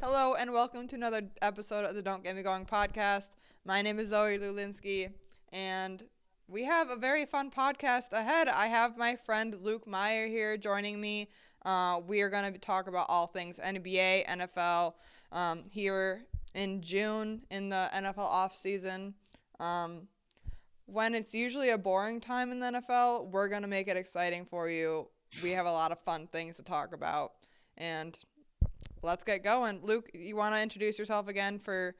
Hello and welcome to another episode of the Don't Get Me Going podcast. My name is Zoe Lulinski, and we have a very fun podcast ahead. I have my friend Luke Meier here joining me. We are going to talk about all things NBA, NFL, here in June in the NFL offseason. When it's usually a boring time in the NFL, we're going to make it exciting for you. We have a lot of fun things to talk about, and let's get going. Luke, you want to introduce yourself again for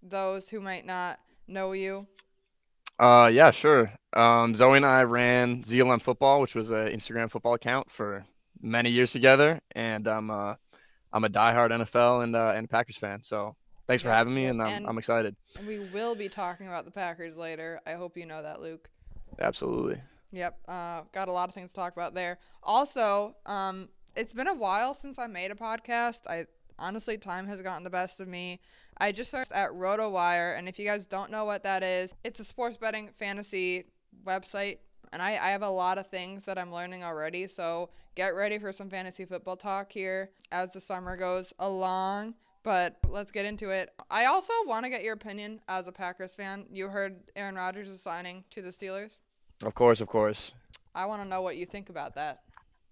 those who might not know you? Yeah, sure. Zoe and I ran ZLM Football, which was an Instagram football account for many years together, and I'm a diehard NFL and Packers fan. So thanks for Yep, having me, yep. and And I'm excited. we will be talking about the Packers later. I hope you know that, Luke. Absolutely. Yep, got a lot of things to talk about there. Also, it's been a while since I made a podcast. I honestly, time has gotten the best of me. I just started at RotoWire, and if you guys don't know what that is, it's a sports betting fantasy website. And I have a lot of things that I'm learning already, so get ready for some fantasy football talk here as the summer goes along. But let's get into it. I also want to get your opinion as a Packers fan. You heard Aaron Rodgers is signing to the Steelers. Of course, of course. I want to know what you think about that.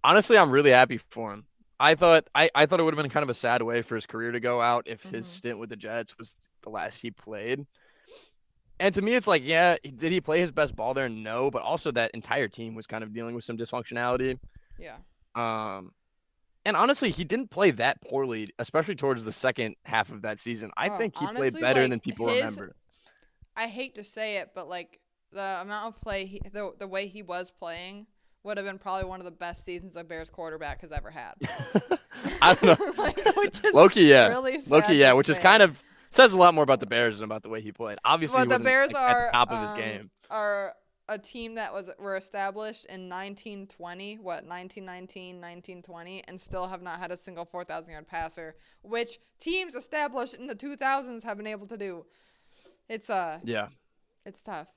Honestly, I'm really happy for him. I thought it would have been kind of a sad way for his career to go out if his Mm-hmm. stint with the Jets was the last he played. And to me, it's like, yeah, did he play his best ball there? No, but also that entire team was kind of dealing with some dysfunctionality. Yeah. Um, And honestly, he didn't play that poorly, especially towards the second half of that season. I think he played Honestly, better like than people his, remember. I hate to say it, but like the amount of play, the way he was playing would have been probably one of the best seasons a Bears quarterback has ever had. I don't know. Like, which is Loki, yeah. really Loki, sad yeah, to which is kind say. of says a lot more about the Bears than about the way he played. Obviously, he But the wasn't Bears like at the top of his game. are a team that were established in 1920, 1919, 1920, and still have not had a single 4,000-yard passer, which teams established in the 2000s have been able to do. It's Yeah. it's tough.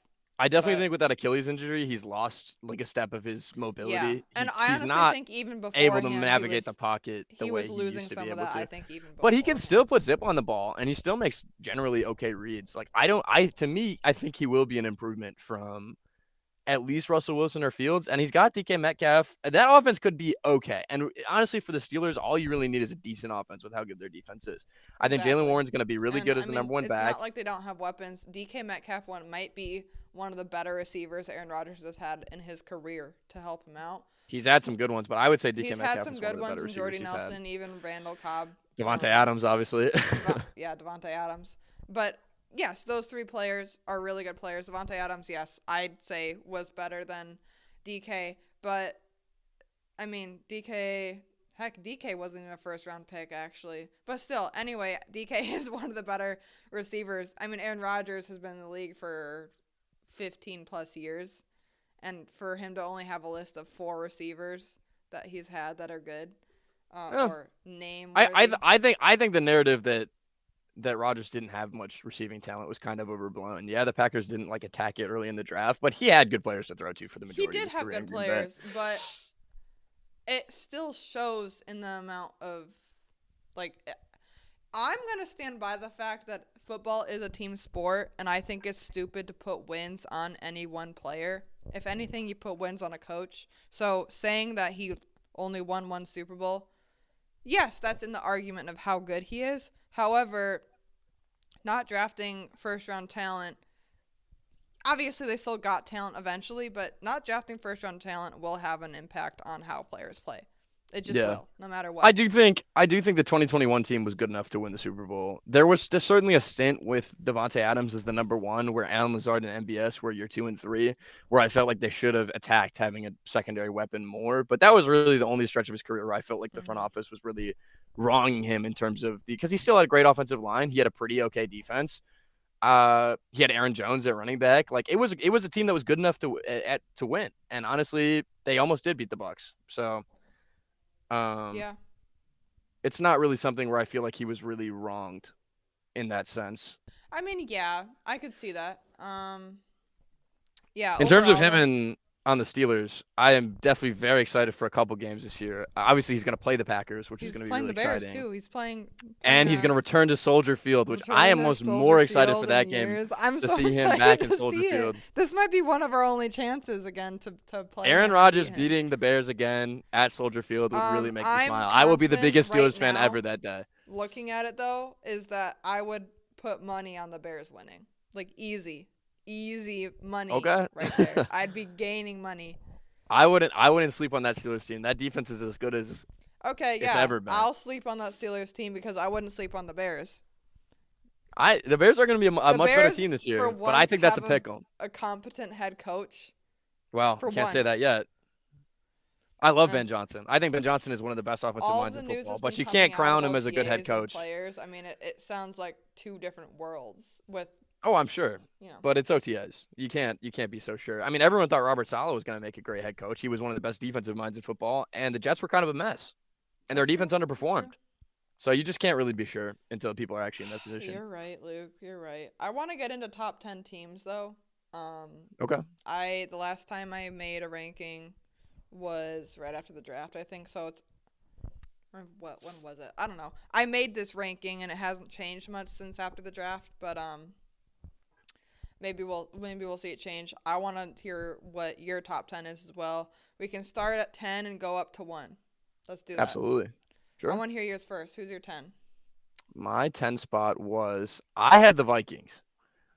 I definitely But think with that Achilles injury, he's lost like a step of his yeah, mobility. and He I he's honestly not think even able to beforehand navigate the pocket the he way was he losing used to be some of able that. I to. think even But he can beforehand. still put zip on the ball, and he still makes generally okay reads. Like I don't, I to me, I think he will be an improvement from at least Russell Wilson or Fields, and he's got DK Metcalf. And that offense could be okay. And honestly, for the Steelers, all you really need is a decent offense with how good their defense is. I think Jalen Exactly. Warren's going to be really And good I as the mean, number one it's back. not like they don't have weapons. DK Metcalf might be one of the better receivers Aaron Rodgers has had in his career to help him out. He's had some good ones, but I would say DK He's had Metcalf some is one good of the ones better in receivers Jordy he's had. Nelson, even Randall Cobb. Devontae Adams, obviously. Yeah, Devontae Adams. But yes, those three players are really good players. Devontae Adams, yes, I'd say was better than DK. But I mean, DK wasn't even a first round pick actually. But still, anyway, DK is one of the better receivers. I mean, Aaron Rodgers has been in the league for 15 plus years, and for him to only have a list of 4 receivers that he's had that are good, Yeah. or name I, I worthy. I think the narrative that Rodgers didn't have much receiving talent was kind of overblown. Yeah, the Packers didn't like attack it early in the draft, but he had good players to throw to for the He majority of did his have career in good Green Bay. players, but it still shows in the amount of, like, I'm going to stand by the fact that football is a team sport, and I think it's stupid to put wins on any one player. If anything, you put wins on a coach. So saying that he only won one Super Bowl, yes, that's in the argument of how good he is. However, not drafting first round talent, obviously they still got talent eventually, but not drafting first round talent will have an impact on how players play. It just Yeah. will, no matter what. I do think the 2021 team was good enough to win the Super Bowl. There was certainly a stint with Devontae Adams as the number one, where Allen Lazard and MBS were your 2 and 3, where I felt like they should have attacked having a secondary weapon more. But that was really the only stretch of his career where I felt like the front Hmm. office was really wronging him in terms of because he still had a great offensive line. He had a pretty okay defense. He had Aaron Jones at running back. Like it was a team that was good enough to win. And honestly, they almost did beat the Bucks. So um, Yeah. it's not really something where I feel like he was really wronged in that sense. I mean, yeah, I could see that. Yeah, In terms of overall him though. and on the Steelers, I am definitely very excited for a couple games this year. Obviously, he's going to play the Packers, which is He's going to be playing really the Bears exciting. too. He's playing And he's going to return to Soldier Field, which I return am to most Soldier more excited for Field that in game years. I'm to so see him excited back in to Soldier see it. Field. This might be one of our only chances again to play Aaron him Rodgers and beat him. beating the Bears again at Soldier Field would really make me I'm smile. I will be the confident biggest right Steelers fan now, ever that day. Looking at it though, is that I would put money on the Bears winning. Like easy money Okay. right there. I'd be gaining money. I wouldn't sleep on that Steelers team. That defense is as good as Okay, it's yeah. ever been. I'll sleep on that Steelers team because I wouldn't sleep on the Bears. The Bears are going to be a much better Bears, team this for year, but once, I think that's a have pick'em. a competent head coach. Well, for can't say that once. yet. I love Uh, Ben Johnson. I think Ben Johnson is one of the best offensive All minds the in news football, has but been you coming can't out crown of him as a good head OTAs and coach. players. I mean, it sounds like two different worlds with, Oh, I'm sure. you know. But it's OTAs. You can't be so sure. I mean, everyone thought Robert Saleh was going to make a great head coach. He was one of the best defensive minds in football, and the Jets were kind of a mess, and their That's defense true. That's underperformed. true. So you just can't really be sure until people are actually in that position. You're right, Luke. You're right. I want to get into top 10 teams though. Okay. The last time I made a ranking was right after the draft, I think. So it's when was it? I don't know. I made this ranking and it hasn't changed much since after the draft, but maybe we'll see it change. I want to hear what your top 10 is as well. We can start at 10 and go up to 1. Let's do that. Absolutely. Sure. I want to hear yours first. Who's your 10? My 10 spot was I had the Vikings.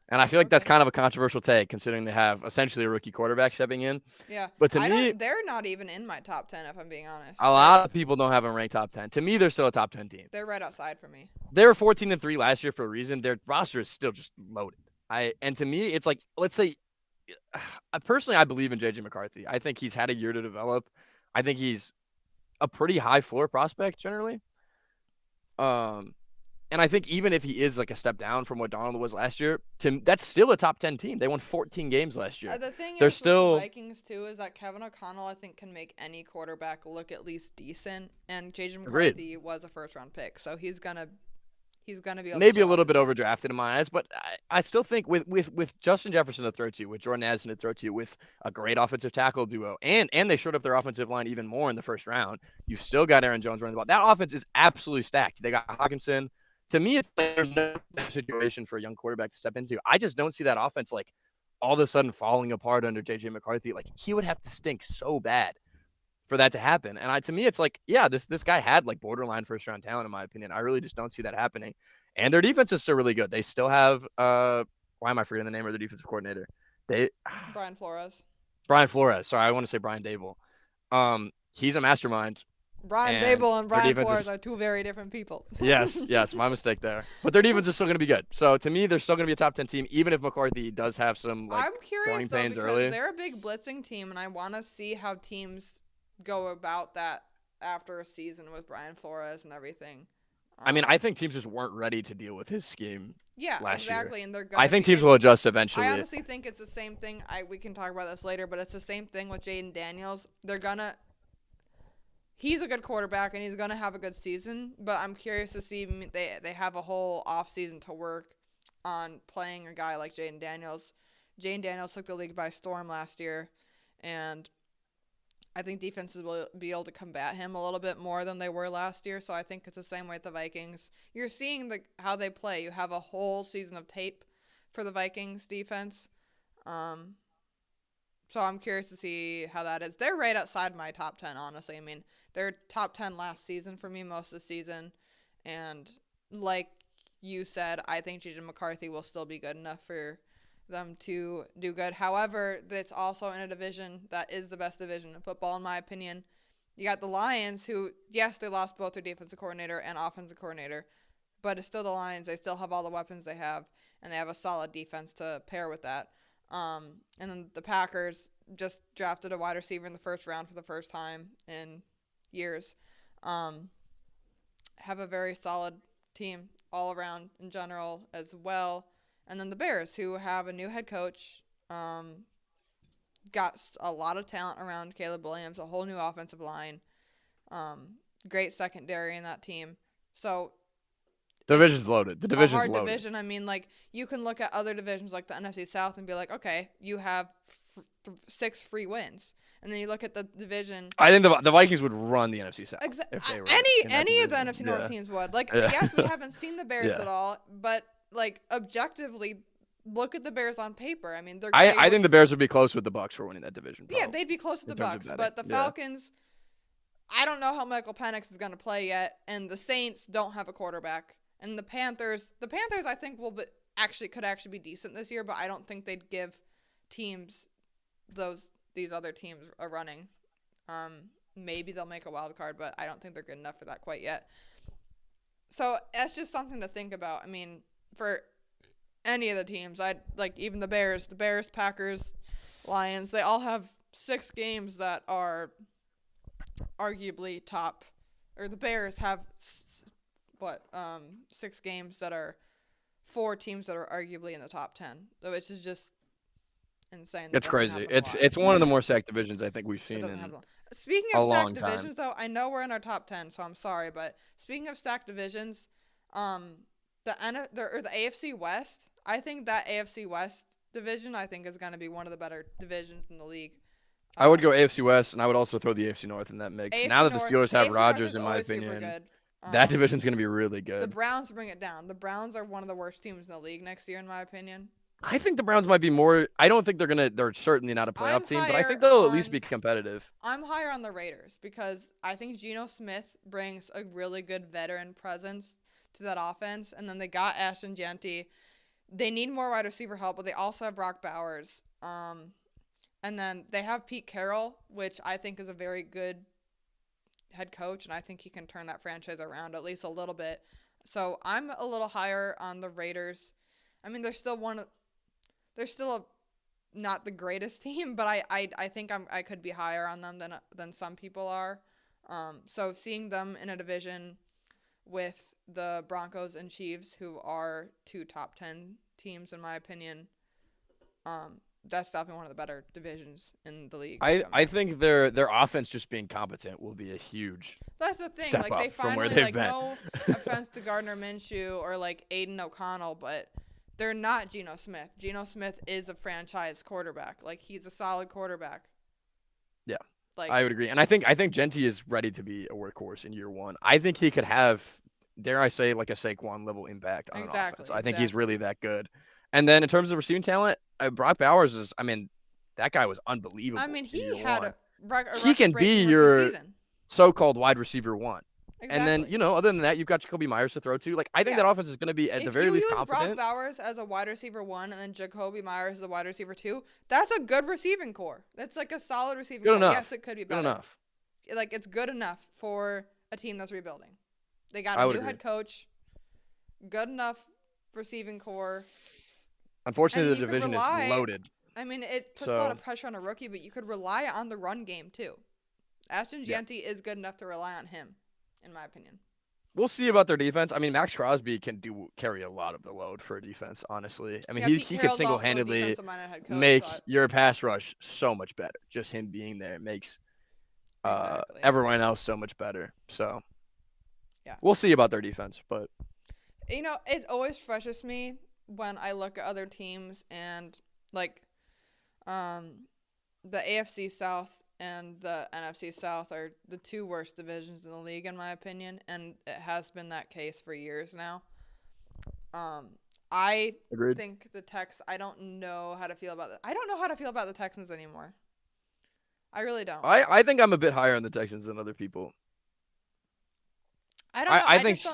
And I feel like that's kind of a controversial take considering they have essentially a rookie quarterback stepping in. Yeah. But to me, they're not even in my top 10 if I'm being honest. a lot of people don't have them ranked top 10. To me, they're still a top 10 team. They're right outside for me. They were 14-3 last year for a reason. Their roster is still just loaded. And to me, it's like, let's say, I believe in JJ McCarthy. I think he's had a year to develop. I think he's a pretty high floor prospect generally. And I think even if he is like a step down from what Donald was last year, that's still a top 10 team. They won 14 games last year. The thing They're is still with the Vikings too is that Kevin O'Connell I think can make any quarterback look at least decent, and JJ McCarthy was a first round pick, so he's gonna be able maybe to a little bit overdrafted in my eyes, but I still think with Justin Jefferson to throw to, with Jordan Addison to throw to, with a great offensive tackle duo, and they showed up their offensive line even more in the first round. You've still got Aaron Jones running the ball. That offense is absolutely stacked. They got Hawkinson. To me, it's like there's no situation for a young quarterback to step into. I just don't see that offense like all of a sudden falling apart under JJ McCarthy. Like he would have to stink so bad for that to happen. And to me, it's like, yeah, this guy had like borderline first round talent in my opinion. I really just don't see that happening. And their defense is still really good. They still have why am I forgetting the name of their defensive coordinator? Brian Flores. Sorry, I want to say Brian Dable. He's a mastermind. Brian Dable and Brian Flores are two very different people. yes, my mistake there. But their defense is still going to be good. So to me, they're still going to be a top 10 team, even if McCarthy does have some like I'm curious though because early. They're a big blitzing team, and I want to see how teams go about that after a season with Brian Flores and everything. I mean, I think teams just weren't ready to deal with his scheme. Yeah, last exactly, year. And I think teams will adjust eventually. I honestly think it's the same thing. We can talk about this later, but it's the same thing with Jaden Daniels. He's a good quarterback, and he's going to have a good season, but I'm curious to see they have a whole offseason to work on playing a guy like Jaden Daniels. Jaden Daniels took the league by storm last year, and I think defenses will be able to combat him a little bit more than they were last year, so I think it's the same way with the Vikings. You're seeing how they play. You have a whole season of tape for the Vikings defense. So I'm curious to see how that is. They're right outside my top 10, honestly. I mean, they're top 10 last season for me most of the season. And like you said, I think JJ McCarthy will still be good enough for them to do good. However, that's also in a division that is the best division in football, in my opinion. You got the Lions, who, yes, they lost both their defensive coordinator and offensive coordinator, but it's still the Lions. They still have all the weapons they have, and they have a solid defense to pair with that. And then the Packers just drafted a wide receiver in the first round for the first time in years. Have a very solid team all around in general as well. And then the Bears, who have a new head coach, got a lot of talent around Caleb Williams, a whole new offensive line, great secondary in that team. So division's loaded. The division's loaded. Division. I mean, like, you can look at other divisions like the NFC South and be like, okay, you have 6 free wins. And then you look at the division. I think the Vikings would run the NFC South if they were Any of the NFC North teams would. Like, yes, we haven't seen the Bears at all, but like objectively, look at the Bears on paper. I mean, I think the Bears would be close with the Bucs for winning that division. Yeah, they'd be close with the Bucs, but the Falcons. I don't know how Michael Penix is going to play yet, and the Saints don't have a quarterback, and the Panthers I think could actually be decent this year, but I don't think they'd give teams these other teams a running. Maybe they'll make a wild card, but I don't think they're good enough for that quite yet. So that's just something to think about. I mean, for any of the teams, I'd like even the Bears, Packers, Lions, they all have 6 games that are arguably top, or the Bears have 6 games that are 4 teams that are arguably in the top 10. So it's just insane. It's crazy. It's one of the more stacked divisions I think we've seen in Speaking of stacked divisions, though, I know we're in our top 10, so I'm sorry, but speaking of stacked divisions, the AFC West, I think that AFC West division is going to be one of the better divisions in the league. I would go AFC West, and I would also throw the AFC North in that mix. Now that the Steelers have Rodgers, in my opinion, that division's going to be really good. The Browns bring it down. The Browns are one of the worst teams in the league next year, in my opinion. I think the Browns might be more. I don't think they're certainly not a playoff team, but I think they'll at least be competitive. I'm higher on the Raiders because I think Geno Smith brings a really good veteran presence to that offense, and then they got Ashton Jeanty. They need more wide receiver help, but they also have Brock Bowers. And then they have Pete Carroll, which I think is a very good head coach, and I think he can turn that franchise around at least a little bit. So I'm a little higher on the Raiders. I mean, they're still not the greatest team, but I think I could be higher on them than some people are. So seeing them in a division with the Broncos and Chiefs, who are 2 top 10 teams in my opinion, that's definitely one of the better divisions in the league. I think their offense just being competent will be a huge. That's the thing. Step like they up from finally where they've been. No offense to Gardner Minshew or like Aiden O'Connell, but they're not Geno Smith. Geno Smith is a franchise quarterback. Like he's a solid quarterback. Yeah. Like I would agree. And I think Jeanty is ready to be a workhorse in year 1. I think he could have, dare I say, like a Saquon level impact on an offense. I think he's really that good. And then in terms of receiving talent, Brock Bowers is, I mean, that guy was unbelievable. I mean, he had he can be your so-called wide receiver 1. Exactly. And then, other than that, you've got Jacoby Myers to throw to. Like, I think that offense is going to be, at the very least, confident. If you use Brock Bowers as a wide receiver 1 and then Jacoby Myers as a wide receiver 2, that's a good receiving core. That's like a solid receiving core. Enough. Yes, it could be better. Good enough. Like, it's good enough for a team that's rebuilding. They got a new head coach. Good enough receiving core. Unfortunately, the division is loaded. I mean, it puts a lot of pressure on a rookie, but you could rely on the run game, too. Ashton Jeanty is good enough to rely on him, in my opinion. We'll see about their defense. I mean, Max Crosby can carry a lot of the load for a defense, honestly. I mean, he could single-handedly make your pass rush so much better. Just him being there makes everyone else so much better. So, we'll see about their defense. But it always frustrates me when I look at other teams and, like, the AFC South and the NFC South are the 2 worst divisions in the league, in my opinion, and it has been that case for years now. I think the I don't know how to feel about I don't know how to feel about the Texans anymore. I really don't. I think I'm a bit higher on the Texans than other people. I don't know.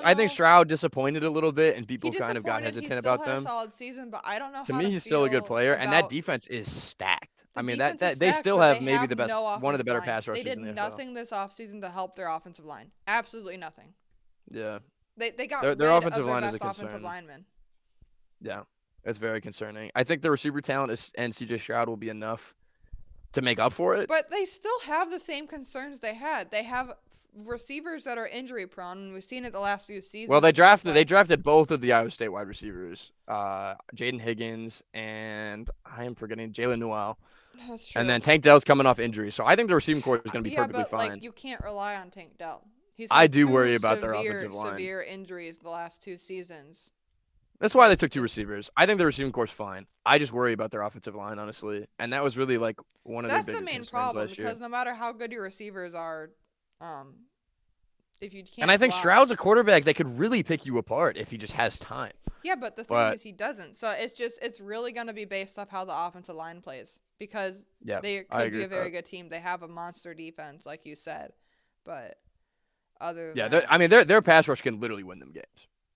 I think Stroud disappointed a little bit, and people kind of got hesitant about them. He still had a solid season, but I don't know. To me, he's still a good player, and that defense is stacked. I mean, that they still have maybe the best, one of the better pass rushes in the NFL. They did nothing this offseason to help their offensive line. Absolutely nothing. Yeah. They got their offensive line is a offensive concern. lineman. Yeah, it's very concerning. I think the receiver talent and C.J. Stroud will be enough to make up for it. But they still have the same concerns they had. They have receivers that are injury prone, and we've seen it the last few seasons. Well, they drafted both of the Iowa State wide receivers, Jaden Higgins and I am forgetting Jalen Newell. That's true. And then Tank Dell's coming off injury, so I think the receiving core is going to be perfectly fine. Like, you can't rely on Tank Dell. I do worry about their offensive line. Severe injuries the last 2 seasons That's why they Like, took 2 receivers. I think the receiving core's fine. I just worry about their offensive line, honestly, and that was really like one of their that's the bigger main concerns problem last year. because no matter how good your receivers are, um, if you And I can't think block. Stroud's a quarterback that could really pick you apart if he just has time. Yeah, but the thing But is he doesn't. So it's really going to be based off how the offensive line plays because yeah, they I could agree be a with very that. good team. They have a monster defense, like you said, but other than Yeah, that, I mean their pass rush can literally win them games.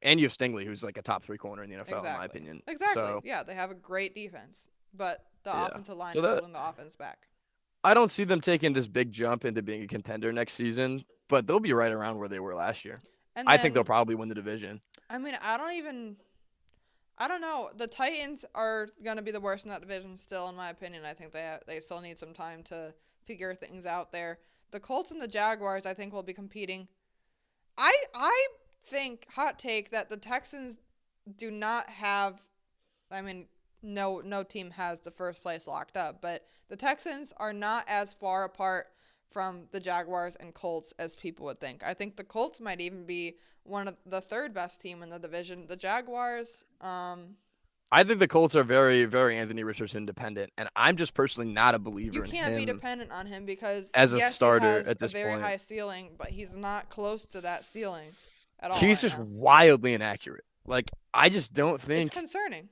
And you have Stingley, who's like a top 3 corner in the NFL, in my exactly, opinion. exactly. So Yeah, they have a great defense, but the yeah, offensive line so is that holding the offense back. I don't see them taking this big jump into being a contender next season, but they'll be right around where they were last year. And I think they'll then, probably win the division. I mean, I don't know. The Titans are going to be the worst in that division still, in my opinion. I think they still need some time to figure things out there. The Colts and the Jaguars, I think, will be competing. I think, hot take, that the Texans do not have. I mean, no team has the first place locked up, but the Texans are not as far apart from the Jaguars and Colts as people would think. I think the Colts might even be one of the third best team in the division. The Jaguars, I think the Colts are very, very Anthony Richardson dependent, and I'm just personally not a you believer in can't be him dependent on him because as a yes, he starter has at a this very point. high ceiling, but he's not close to that ceiling at all He's right just now. wildly inaccurate. Like I just don't It's think concerning.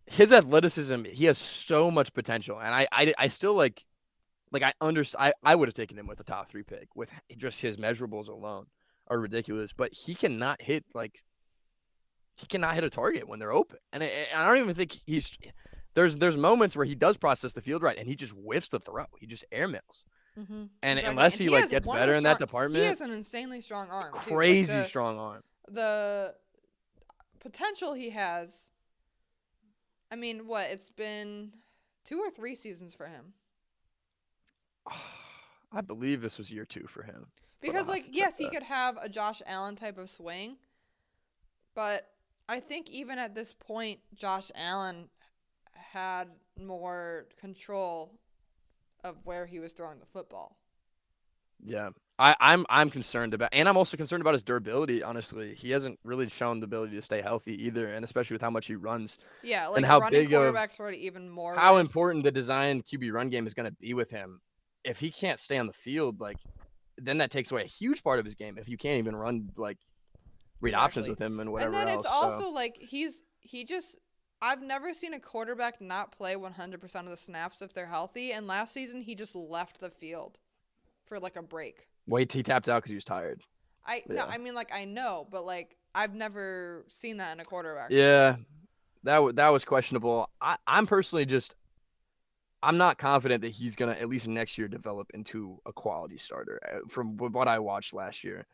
his athleticism. He has so much potential, and I still like I would have taken him with the top 3 pick with just his measurables alone are ridiculous, but he cannot hit a target when they're open, and I don't even think he's. There's moments where he does process the field right, and he just whiffs the throw. He just airmails, and Exactly. unless And he he like has gets one of better the in that strong. He department, has an insanely strong arm too. Like crazy strong arm. the potential he has. I mean, what? It's been 2 or 3 seasons for him. I believe this was year 2 for him, but I'll Because have like to check yes, he that. could have a Josh Allen type of swing, but I think even at this point Josh Allen had more control of where he was throwing the football. Yeah. I'm concerned about, and I'm also concerned about his durability. Honestly, he hasn't really shown the ability to stay healthy either, and especially with how much he runs Yeah, and like how running big of quarterbacks are at even more how risk. important the design QB run game is going to be with him. If he can't stay on the field, like then that takes away a huge part of his game. If you can't even run like read options Exactly. with him and And whatever then it's else, so also like he just I've never seen a quarterback not play 100% of the snaps if they're healthy, and last season he just left the field for like a break. wait, he tapped out because he was tired. Yeah, I mean like I know, but like I've never seen that in a quarterback before. yeah, that was questionable. I'm personally just I'm not confident that he's gonna at least next year develop into a quality starter from what I watched last year.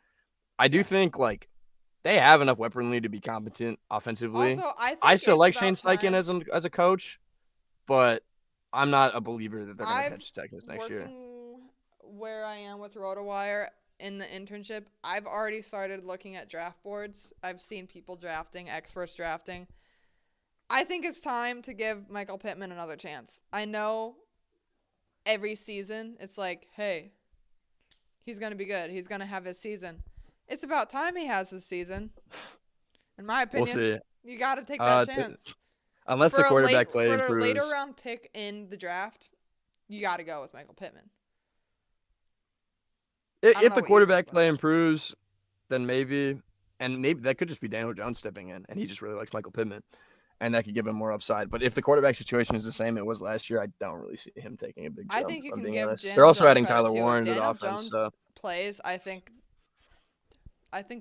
I do Yeah. think like they have enough weaponry to be competent offensively. Also, I I think still it's like Shane about Steichen time. as a coach, but I'm not a believer that they're going to I've catch the Texans next year. working where I am with RotoWire in the internship. I've already started looking at draft boards. I've seen people drafting, experts drafting. I think it's time to give Michael Pittman another chance. I know every season it's like, hey, he's going to be good. He's going to have his season. It's about time he has his season. In my We'll opinion, see. you got to take that T- chance. unless the quarterback play For a later improves. round pick in the draft, you got to go with Michael Pittman. I don't If know the what you think, quarterback but play improves, then maybe, and maybe that could just be Daniel Jones stepping in, and he just really likes Michael Pittman, and that could give him more upside. But if the quarterback situation is the same it was last year, I don't really see him taking a big I jump. think If you I'm can being give honest, they're Daniel also Jones adding credit Tyler too. If Warren to the Daniel offense, Jones so plays, I think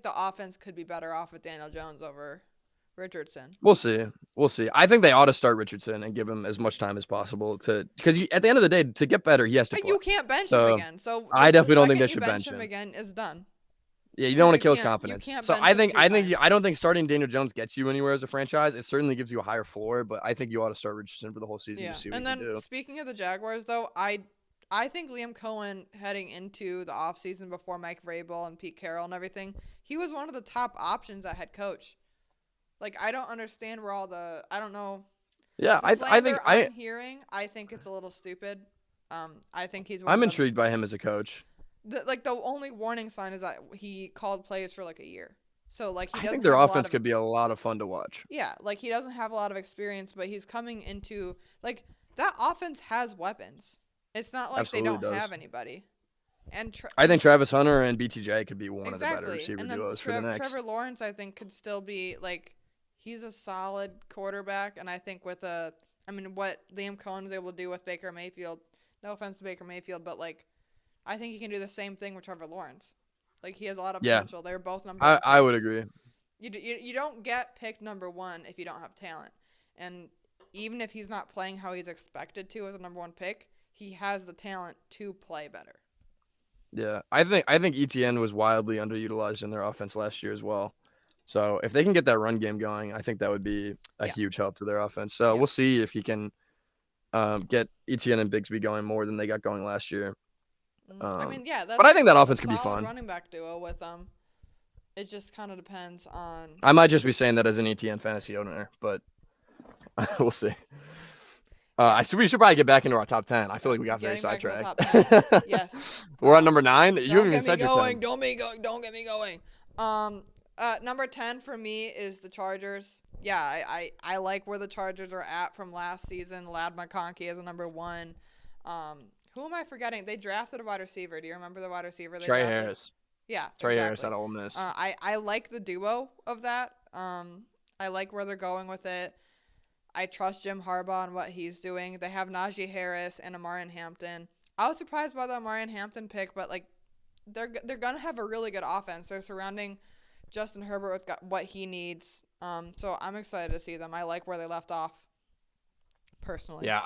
the offense could be better off with Daniel Jones over Richardson. we'll see. We'll see. I think they ought to start Richardson and give him as much time as possible to because at the end of the day, to get better, he has to But play. you can't bench him So again. So I the definitely don't think second they you should bench bench him him. again, it's done. Yeah, you don't want to kill his You confidence. can't So bench him two I times. don't think starting Daniel Jones gets you anywhere as a franchise. It certainly gives you a higher floor, but I think you ought to start Richardson for the whole season to Yeah. see what And he can then do. speaking of the Jaguars though, I think Liam Cohen heading into the offseason before Mike Vrabel and Pete Carroll and everything, he was one of the top options at head coach. Like I don't understand where I don't know Yeah, the I think slander I'm hearing. I think it's a little stupid. I think he's one I'm of the intrigued by him as a coach. like the only warning sign is that he called plays for like a year. So like he I think doesn't their have a lot offense of could be a lot of fun to watch. yeah, like he doesn't have a lot of experience, but he's coming into like that offense has weapons. It's not like they Absolutely don't does. have anybody. And I think Travis Hunter and BTJ could be one of the better exactly. receiver And then duos for the Trevor next. Lawrence I think could still be like he's a solid quarterback, and I think with what Liam Cohen was able to do with Baker Mayfield, no offense to Baker Mayfield, but like I think he can do the same thing with Trevor Lawrence. Like he has a lot of Yeah, potential. They're both number one I would picks. agree. You don't get picked number one if you don't have talent. And even if he's not playing how he's expected to as a number one pick, he has the talent to play better. Yeah, I think ETN was wildly underutilized in their offense last year as well. So if they can get that run game going, I think that would be a huge help to their offense. So we'll see if he can get ETN and Bigsby going more than they got going last year. I mean, yeah, but I think that a offense could be solid fun. running back duo with them. It just kind of depends on. I might just be saying that as an ETN fantasy owner, but we'll see. We should probably get back into our top 10. I feel like we got very sidetracked. Yes. We're on number 9. You haven't even said your 10. Don't get me going. Number 10 for me is the Chargers. Yeah, I like where the Chargers are at from last season. Lad McConkey is a number 1. Who am I forgetting? They drafted a wide receiver. Do you remember the wide receiver they drafted? Harris. Yeah, Trey Harris at Ole Miss. I like the duo of that. I like where they're going with it. I trust Jim Harbaugh and what he's doing. They have Najee Harris and Amarian Hampton. I was surprised by the Amarian Hampton pick, but like they're gonna have a really good offense. They're surrounding Justin Herbert with what he needs. So I'm excited to see them. I like where they left off. Personally. Yeah,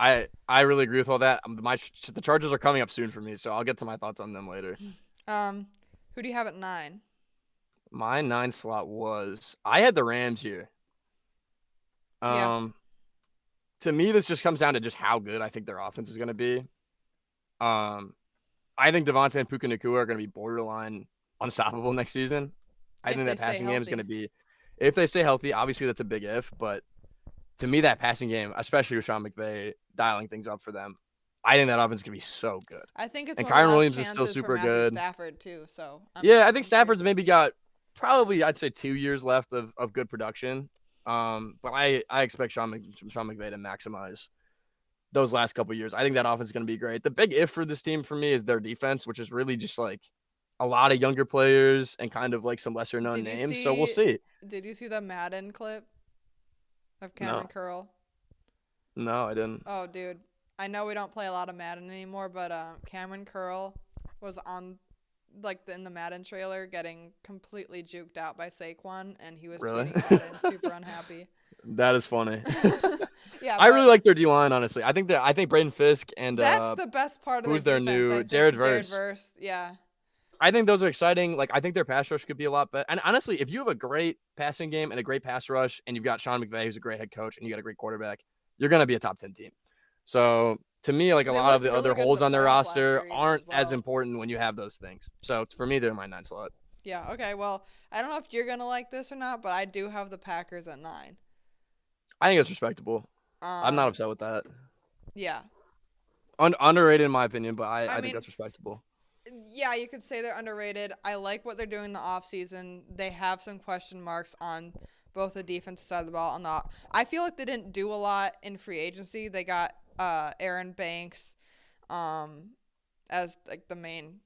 I really agree with all that. The Chargers are coming up soon for me, so I'll get to my thoughts on them later. Who do you have at 9? My 9 slot was I had the Rams here. To me, this just comes down to just how good I think their offense is going to be. I think Devontae and Puka Nacua are going to be borderline unstoppable next season. I think that passing game is going to be, if they stay healthy, obviously that's a big if, but to me, that passing game, especially with Sean McVay dialing things up for them, I think that offense is going to be so good. I think it's and Kyron Williams is still super good. Stafford too, so I think Stafford's maybe got probably I'd say 2 years left of good production. But I expect Sean McVay to maximize those last couple of years. I think that offense is going to be great. The big if for this team for me is their defense, which is really just like a lot of younger players and kind of like some lesser known names. So we'll see. Did you see the Madden clip of Cameron Curl? No, I didn't. Oh, dude. I know we don't play a lot of Madden anymore, but Cameron Curl was on in the Madden trailer getting completely juked out by Saquon, and he was tweeting about it and super unhappy. That is funny. Yeah, I really like their D-line, honestly. I think Braden Fisk and that's the best part of who's their defense, new Jared Verse. Yeah. I think those are exciting. Like, I think their pass rush could be a lot better. And honestly, if you have a great passing game and a great pass rush, and you've got Sean McVay, who's a great head coach, and you got a great quarterback, you're going to be a top 10 team. So to me, like a lot of the other holes on their roster aren't as important when you have those things. So for me, they're my 9 slot. Yeah. Okay. Well, I don't know if you're going to like this or not, but I do have the Packers at 9. I think it's respectable. I'm not upset with that. Yeah. Underrated in my opinion, but I think that's respectable. Yeah, you could say they're underrated. I like what they're doing in the offseason. They have some question marks on both the defensive side of the ball and I feel like they didn't do a lot in free agency. They got Aaron Banks as like the main.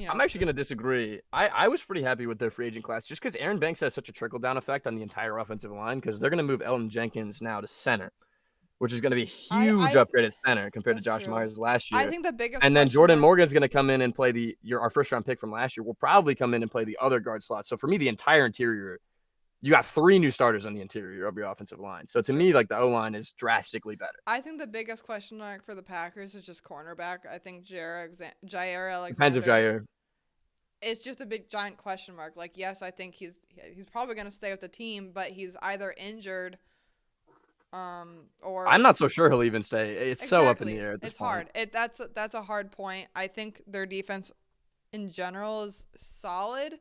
I'm actually going to disagree. I was pretty happy with their free agent class just because Aaron Banks has such a trickle-down effect on the entire offensive line because they're going to move Elton Jenkins now to center, which is going to be a huge upgrade at center compared to Josh Myers last year. I think the biggest and then Jordan Morgan's going to come in and play our first-round pick from last year will probably come in and play the other guard slot. So for me, the entire interior, you got 3 new starters on the interior of your offensive line. So to me, like the O-line is drastically better. I think the biggest question mark for the Packers is just cornerback. I think Jair Alexander. Depends of Jair. It's just a big giant question mark. Like, yes, I think he's probably going to stay with the team, but he's either injured or I'm not so sure he'll even stay. It's so up in the air at this point. It's hard. That's a hard point. I think their defense in general is solid.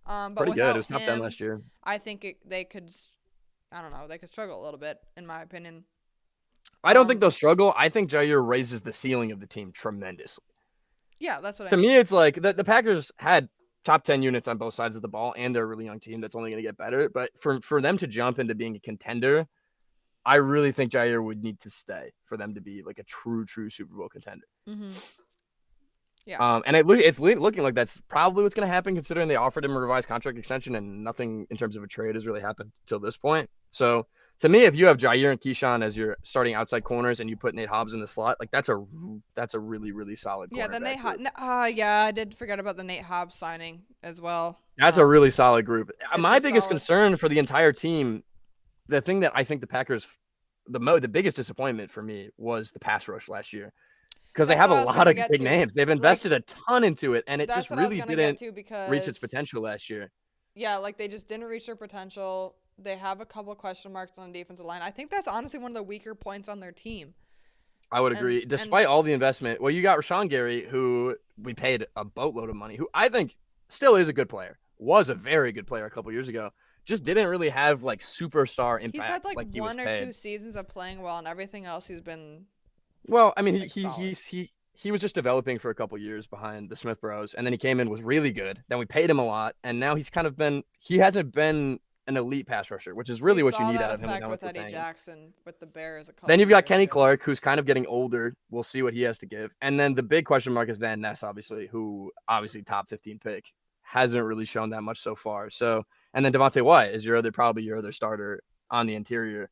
But pretty good. It was top 10 last year. I think they could struggle a little bit, in my opinion. I don't think they'll struggle. I think Jair raises the ceiling of the team tremendously. Yeah, that's what to me, it's like the Packers had top 10 units on both sides of the ball, and they're a really young team that's only going to get better. But for them to jump into being a contender, I really think Jair would need to stay for them to be like a true Super Bowl contender. Mm-hmm. Yeah. And it's looking like that's probably what's going to happen, considering they offered him a revised contract extension and nothing in terms of a trade has really happened till this point. So to me, if you have Jair and Keyshawn as your starting outside corners and you put Nate Hobbs in the slot, like that's a really, really solid. Yeah, the Nate Hobbs. I did forget about the Nate Hobbs signing as well. That's a really solid group. My biggest concern for the entire team, the thing that I think the Packers, the biggest disappointment for me was the pass rush last year. Because they have a lot of big names. They've invested a ton into it, and it just really didn't reach its potential last year. Yeah, like they just didn't reach their potential. They have a couple question marks on the defensive line. I think that's honestly one of the weaker points on their team. I would agree. Despite all the investment, well, you got Rashawn Gary, who we paid a boatload of money, who I think still is a good player, was a very good player a couple years ago. Just didn't really have like superstar impact. He's had like one or two seasons of playing well, and everything else he's been. Well, I mean, he was just developing for a couple years behind the Smith Bros, and then he came in, was really good. Then we paid him a lot, and now he hasn't been an elite pass rusher, which is really what you need out of him. With Eddie Jackson with the Bears. Then you've got Kenny Clark, who's kind of getting older. We'll see what he has to give. And then the big question mark is Van Ness, obviously, who obviously top 15 pick, hasn't really shown that much so far. So, and then Devontae Wyatt is probably your other starter on the interior,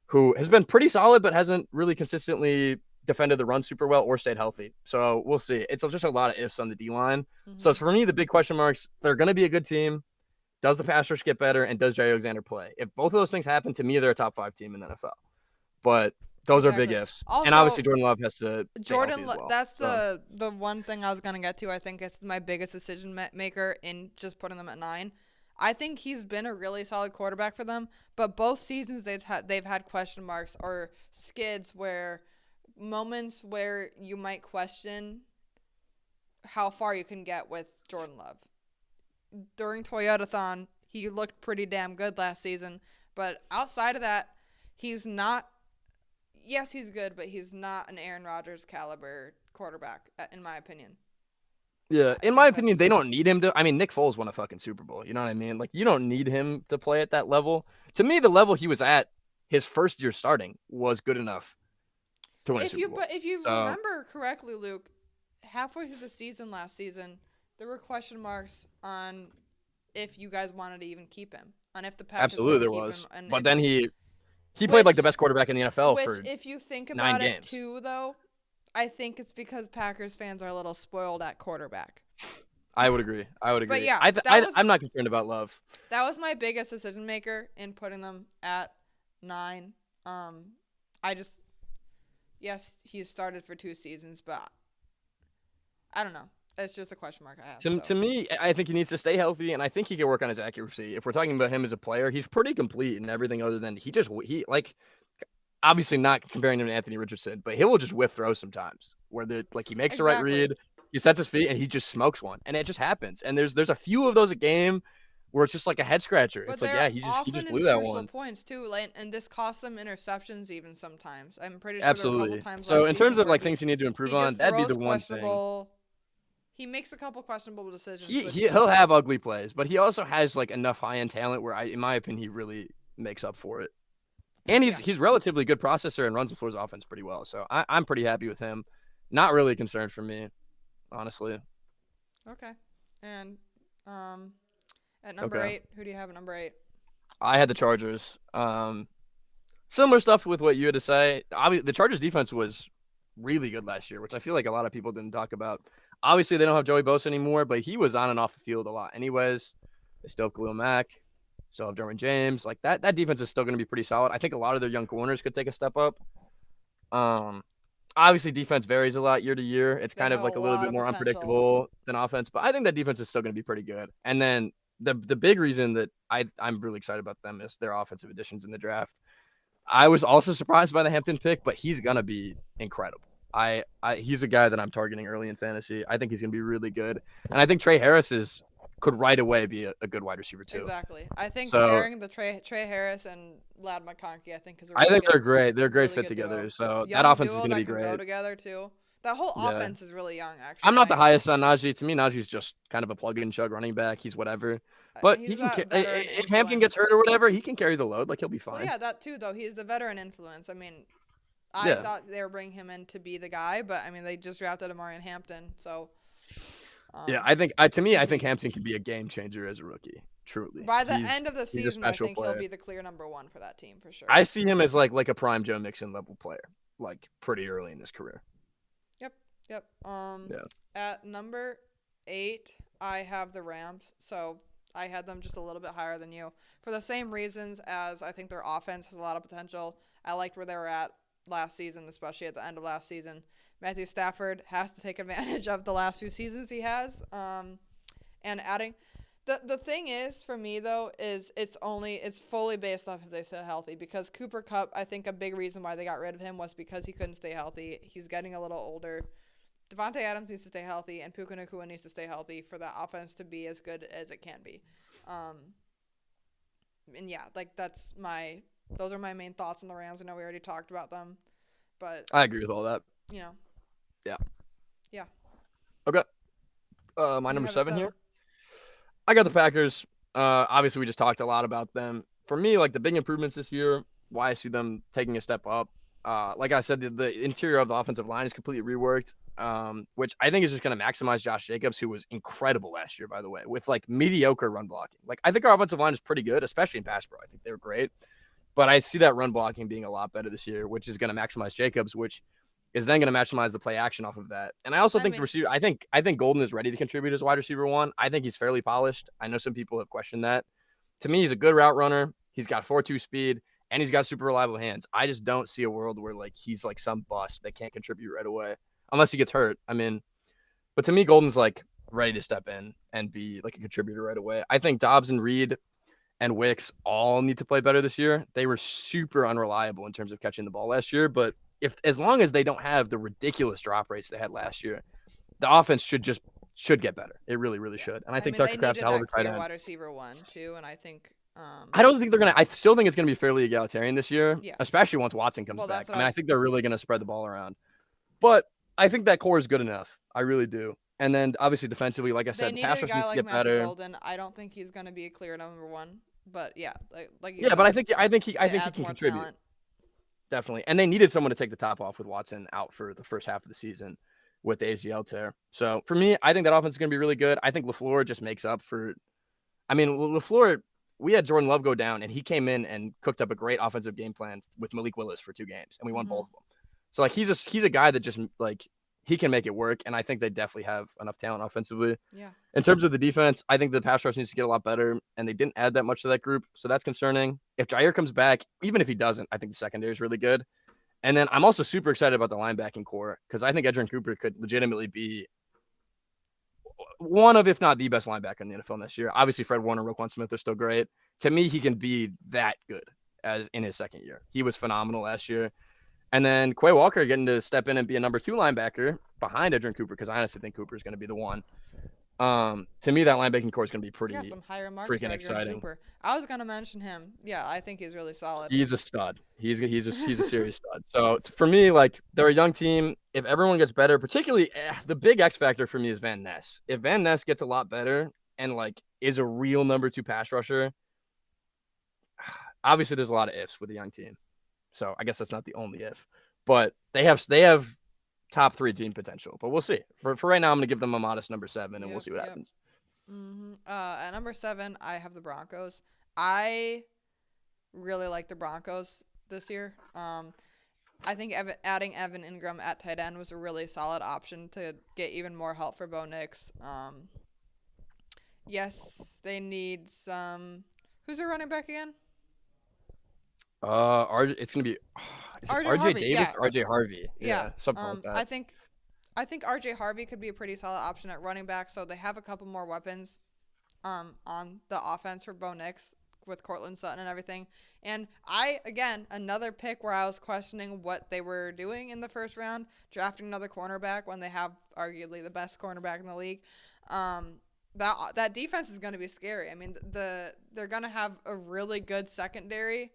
who has been pretty solid, but hasn't really consistently defended the run super well or stayed healthy. So we'll see. It's just a lot of ifs on the D-line. Mm-hmm. So it's for me, the big question marks, they're going to be a good team. Does the pass rush get better? And does Jair Alexander play? If both of those things happen, to me, they're a top 5 team in the NFL. But those are big ifs. Also, and obviously Jordan Love has to that's the one thing I was going to get to. I think it's my biggest decision maker in just putting them at 9. I think he's been a really solid quarterback for them, but both seasons they've had question marks or skids where moments where you might question how far you can get with Jordan Love. During Toyotathon, he looked pretty damn good last season, but outside of that, he's not. Yes, he's good, but he's not an Aaron Rodgers caliber quarterback, in my opinion. Yeah, in my opinion, they don't need him to. I mean, Nick Foles won a fucking Super Bowl. You know what I mean? Like, you don't need him to play at that level. To me, the level he was at his first year starting was good enough to win a Super Bowl. But if you remember correctly, Luke, halfway through the season last season, there were question marks on if you guys wanted to even keep him, on if the Packers absolutely there was. But then he played like the best quarterback in the NFL for 9 games. If you think about it too, though, I think it's because Packers fans are a little spoiled at quarterback. I would agree. But yeah, I'm not concerned about Love. That was my biggest decision maker in putting them at 9. Yes, he's started for 2 seasons, but I don't know. It's just a question mark I have. To me, I think he needs to stay healthy, and I think he can work on his accuracy. If we're talking about him as a player, he's pretty complete in everything other than he obviously not comparing him to Anthony Richardson, but he will just whiff throws sometimes where he makes the right read, he sets his feet, and he just smokes one, and it just happens. And there's a few of those a game where it's just like a head scratcher. But it's like, yeah, he just blew that one. Points too, and this costs them interceptions even sometimes. I'm pretty sure absolutely. There were a couple times so in terms of things you need to improve on, that'd be the one thing. He makes a couple questionable decisions. He'll have ugly plays, but he also has enough high-end talent where, in my opinion, he really makes up for it. And he's relatively good processor and runs the floor's offense pretty well. So I'm pretty happy with him. Not really a concern for me, honestly. Okay. And at number 8, who do you have at number 8? I had the Chargers. Similar stuff with what you had to say. Obviously, the Chargers defense was really good last year, which I feel like a lot of people didn't talk about. Obviously, they don't have Joey Bosa anymore, but he was on and off the field a lot anyways. They still have Khalil Mack, still have Derwin James. Like that defense is still going to be pretty solid. I think a lot of their young corners could take a step up. Obviously, defense varies a lot year to year. It's kind of like a little bit more unpredictable than offense, but I think that defense is still going to be pretty good. And then the big reason that I'm really excited about them is their offensive additions in the draft. I was also surprised by the Hampton pick, but he's going to be incredible. He's a guy that I'm targeting early in fantasy. I think he's going to be really good. And I think Trey Harris could right away be a good wide receiver too. Exactly. I think pairing the Trey Harris and Lad McConkey, I think they're great. They're a great fit together. So that offense is going to be great. Go together too. That whole Yeah. offense is really young, I'm actually. not the Like, highest on Najee. To me, Najee's just kind of a plug and chug running back. He's whatever. But he he's can that veteran if Hampton gets influence. hurt or whatever, he can carry the load. Like he'll be Well, fine. yeah, that too, though. He's the veteran influence. I mean, I Yeah. thought they were bringing him in to be the guy, but I mean, they just drafted Amari in Hampton, so Yeah, I think to me, should I think be. Hampton can be a game changer as a rookie. Truly, By the end of the he's a season, I special think he'll player. be the clear number one for that team for sure. I see him as like a prime Joe Mixon level player, like pretty early in his career. Yep, yep. Yeah. At number 8, I have the Rams, so I had them just a little bit higher than you for the same reasons as I think their offense has a lot of potential. I liked where they were at last season, especially at the end of last season. Matthew Stafford has to take advantage of the last 2 seasons he has, and adding. The thing is for me though is it's fully based off if they stay healthy, because Cooper Kupp, I think a big reason why they got rid of him was because he couldn't stay healthy. He's getting a little older. Devontae Adams needs to stay healthy, and Puka Nacua needs to stay healthy for that offense to be as good as it can be. Um, and yeah, like those are my main thoughts on the Rams. I know we already talked about them, but I agree with all that. you know, Yeah. yeah. Okay. My You number have a 7 here. I got the Packers. Obviously, we just talked a lot about them. For me, like the big improvements this year, why I see them taking a step up. Like I said, the interior of the offensive line is completely reworked, which I think is just going to maximize Josh Jacobs, who was incredible last year, by the way, with like mediocre run blocking. Like I think our offensive line is pretty good, especially in pass pro. I think they were great, but I see that run blocking being a lot better this year, which is going to maximize Jacobs, which is then going to maximize the play action off of that. And I also think the receiver, I think Golden is ready to contribute as wide receiver 1. I think he's fairly polished. I know some people have questioned that. To me, he's a good route runner. He's got 4.2 speed, and he's got super reliable hands. I just don't see a world where like he's like some bust that can't contribute right away unless he gets hurt. I mean, but to me, Golden's like ready to step in and be like a contributor right away. I think Dobbs and Reed and Wicks all need to play better this year. They were super unreliable in terms of catching the ball last year, but as long as they don't have the ridiculous drop rates they had last year, the offense should get better. It really, really should. And I think Tucker Kraft's a hell of a tight end. Wide receiver 1 too, and I think I don't think they're gonna. I still think it's gonna be fairly egalitarian this year, yeah. especially once Watson comes Well, back. that's I mean, I think they're really gonna spread the ball around, but I think that core is good enough. I really do. And then obviously defensively, like I said, the pass rush needs to get better. Golden. I don't think he's gonna be a clear number 1, but yeah, like you yeah, said, but I think he can contribute. Talent. Definitely. And they needed someone to take the top off with Watson out for the first half of the season with the ACL tear. So for me, I think that offense is going to be really good. I think LaFleur just makes up for – I mean, LaFleur, we had Jordan Love go down, and he came in and cooked up a great offensive game plan with Malik Willis for 2 games, and we won both of them. So, like, he's a guy that just, like, he can make it work, and I think they definitely have enough talent offensively. Yeah. In terms of the defense, I think the pass rush needs to get a lot better, and they didn't add that much to that group, so that's concerning. If Jair comes back, even if he doesn't, I think the secondary is really good. And then I'm also super excited about the linebacking core because I think Edgerrin Cooper could legitimately be one of, if not the best linebacker in the NFL this year. Obviously, Fred Warner and Roquan Smith are still great. To me, he can be that good as in his second year. He was phenomenal last year. And then Quay Walker getting to step in and be a number 2 linebacker behind Edgerrin Cooper because I honestly think Cooper is going to be the one. To me, that linebacking core is going to be pretty freaking exciting. Cooper. I was going to mention him. Yeah, I think he's really solid. He's a stud. He's a serious stud. So for me, like they're a young team. If everyone gets better, particularly the big X factor for me is Van Ness. If Van Ness gets a lot better and like is a real number 2 pass rusher, obviously there's a lot of ifs with a young team. So I guess that's not the only if, but they have top 3 team potential, but we'll see. For right now, I'm going to give them a modest number 7, and we'll see what happens. At number 7, I have the Broncos. I really like the Broncos this year. I think adding Evan Ingram at tight end was a really solid option to get even more help for Bo Nix. Yes, they need some. Who's their running back again? It's gonna be RJ Davis or RJ Harvey. Yeah, something like that. I think RJ Harvey could be a pretty solid option at running back. So they have a couple more weapons, on the offense for Bo Nix with Cortland Sutton and everything. And another pick where I was questioning what they were doing in the first round, drafting another cornerback when they have arguably the best cornerback in the league. That defense is going to be scary. I mean, they're going to have a really good secondary.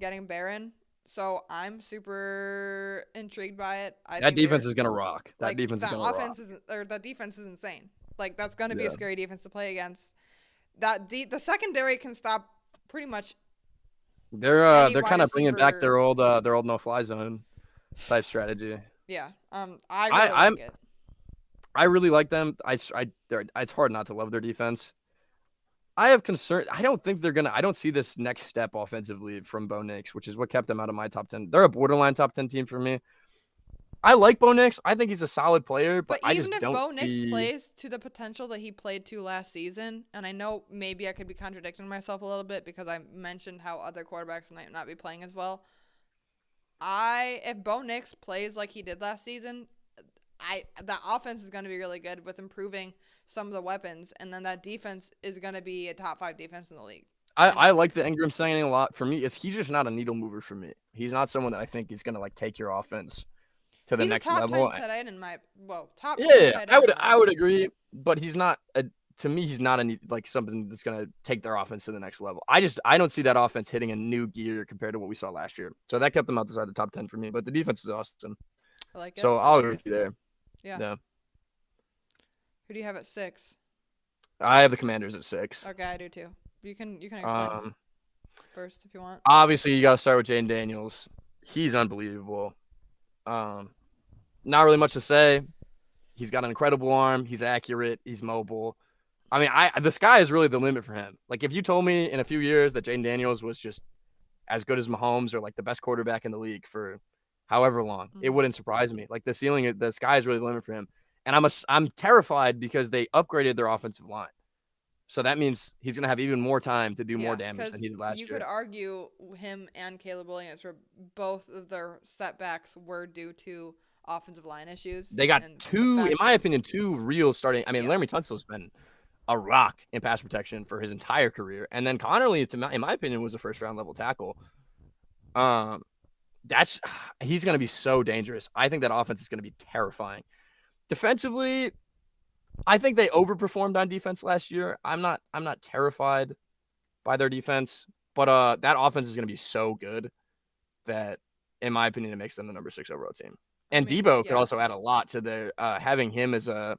Getting Barron So I'm super intrigued by it. I That think defense they're is gonna rock. That like defense is that gonna rock. offense is or that defense is insane. Like that's going to be a Yeah. scary defense to play against. The secondary can stop pretty much any They're wide kind of bringing back receiver. their old no fly zone type strategy. Yeah. I I really I'm like it. I really like them. It's hard not to love their defense. I have concern. I don't think they're gonna. I don't see this next step offensively from Bo Nix, which is what kept them out of my top 10. They're a borderline top 10 team for me. I like Bo Nix. I think he's a solid player, but But I even just if don't Bo Nix see. plays to the potential that he played to last season, and I know maybe I could be contradicting myself a little bit because I mentioned how other quarterbacks might not be playing as well. If Bo Nix plays like he did last season, that offense is going to be really good with improving some of the weapons, and then that defense is going to be a top 5 defense in the league. I like the Ingram signing a lot. For me, he's just not a needle mover for me. He's not someone that I think is gonna like take your offense to the He's a next top level. 10 tight end in my top 10 Yeah, tight end in my I would opinion. agree, but he's not a. To me, he's not like something that's gonna take their offense to the next level. I don't see that offense hitting a new gear compared to what we saw last year. So that kept them outside the top 10 for me. But the defense is awesome. I like it. So I I'll like agree it. with you there. Yeah. Yeah, Who do you have at 6? I have the Commanders at 6. Okay, I do too. You can explain Um, first if you want. obviously you got to start with Jaden Daniels. He's unbelievable. Um, not really much to say. He's got an incredible arm. He's accurate. He's mobile. I mean, the sky is really the limit for him. Like if you told me in a few years that Jaden Daniels was just as good as Mahomes or like the best quarterback in the league for however long, it wouldn't surprise me. Like the sky is really the limit for him. And I'm terrified because they upgraded their offensive line. So that means he's going to have even more time to do more Yeah, damage than because he did last you year. could argue him and Caleb Williams were both of their setbacks were due to offensive line issues. They got And the two, in fact, my opinion, two real starting. I mean, yeah, Laramie Tunsil's been a rock in pass protection for his entire career. And then Connerly, in my opinion, was a first round level tackle. Um, that's he's going to be so dangerous. I think that offense is going to be terrifying. Defensively, I think they overperformed on defense last year. I'm not terrified by their defense, but that offense is going to be so good that, in my opinion, it makes them the number 6 overall team. And Debo could yeah. also add a lot to their having him as an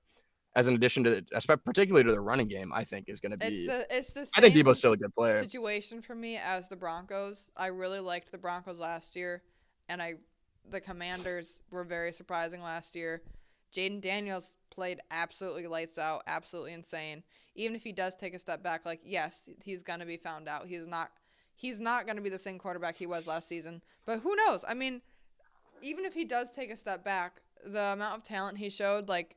addition to particularly to their running game. I think is going to be. It's the I think same Debo's still a good player. situation for me as the Broncos. I really liked the Broncos last year, and the Commanders were very surprising last year. Jaden Daniels played absolutely lights out, absolutely insane. Even if he does take a step back, like yes, he's gonna be found out. He's not gonna be the same quarterback he was last season. But who knows? I mean, even if he does take a step back, the amount of talent he showed, like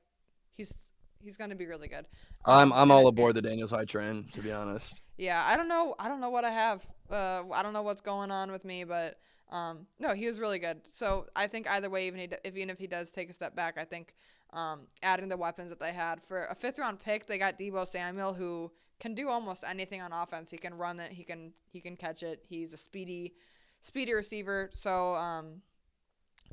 he's gonna be really good. I'm And all aboard the Daniels hype train, to be honest. yeah, I don't know what I have. I don't know what's going on with me, but no, he was really good. So I think either way, even if he does take a step back, I think adding the weapons that they had for a 5th-round pick, they got Deebo Samuel, who can do almost anything on offense. He can run it. He can catch it. He's a speedy receiver. So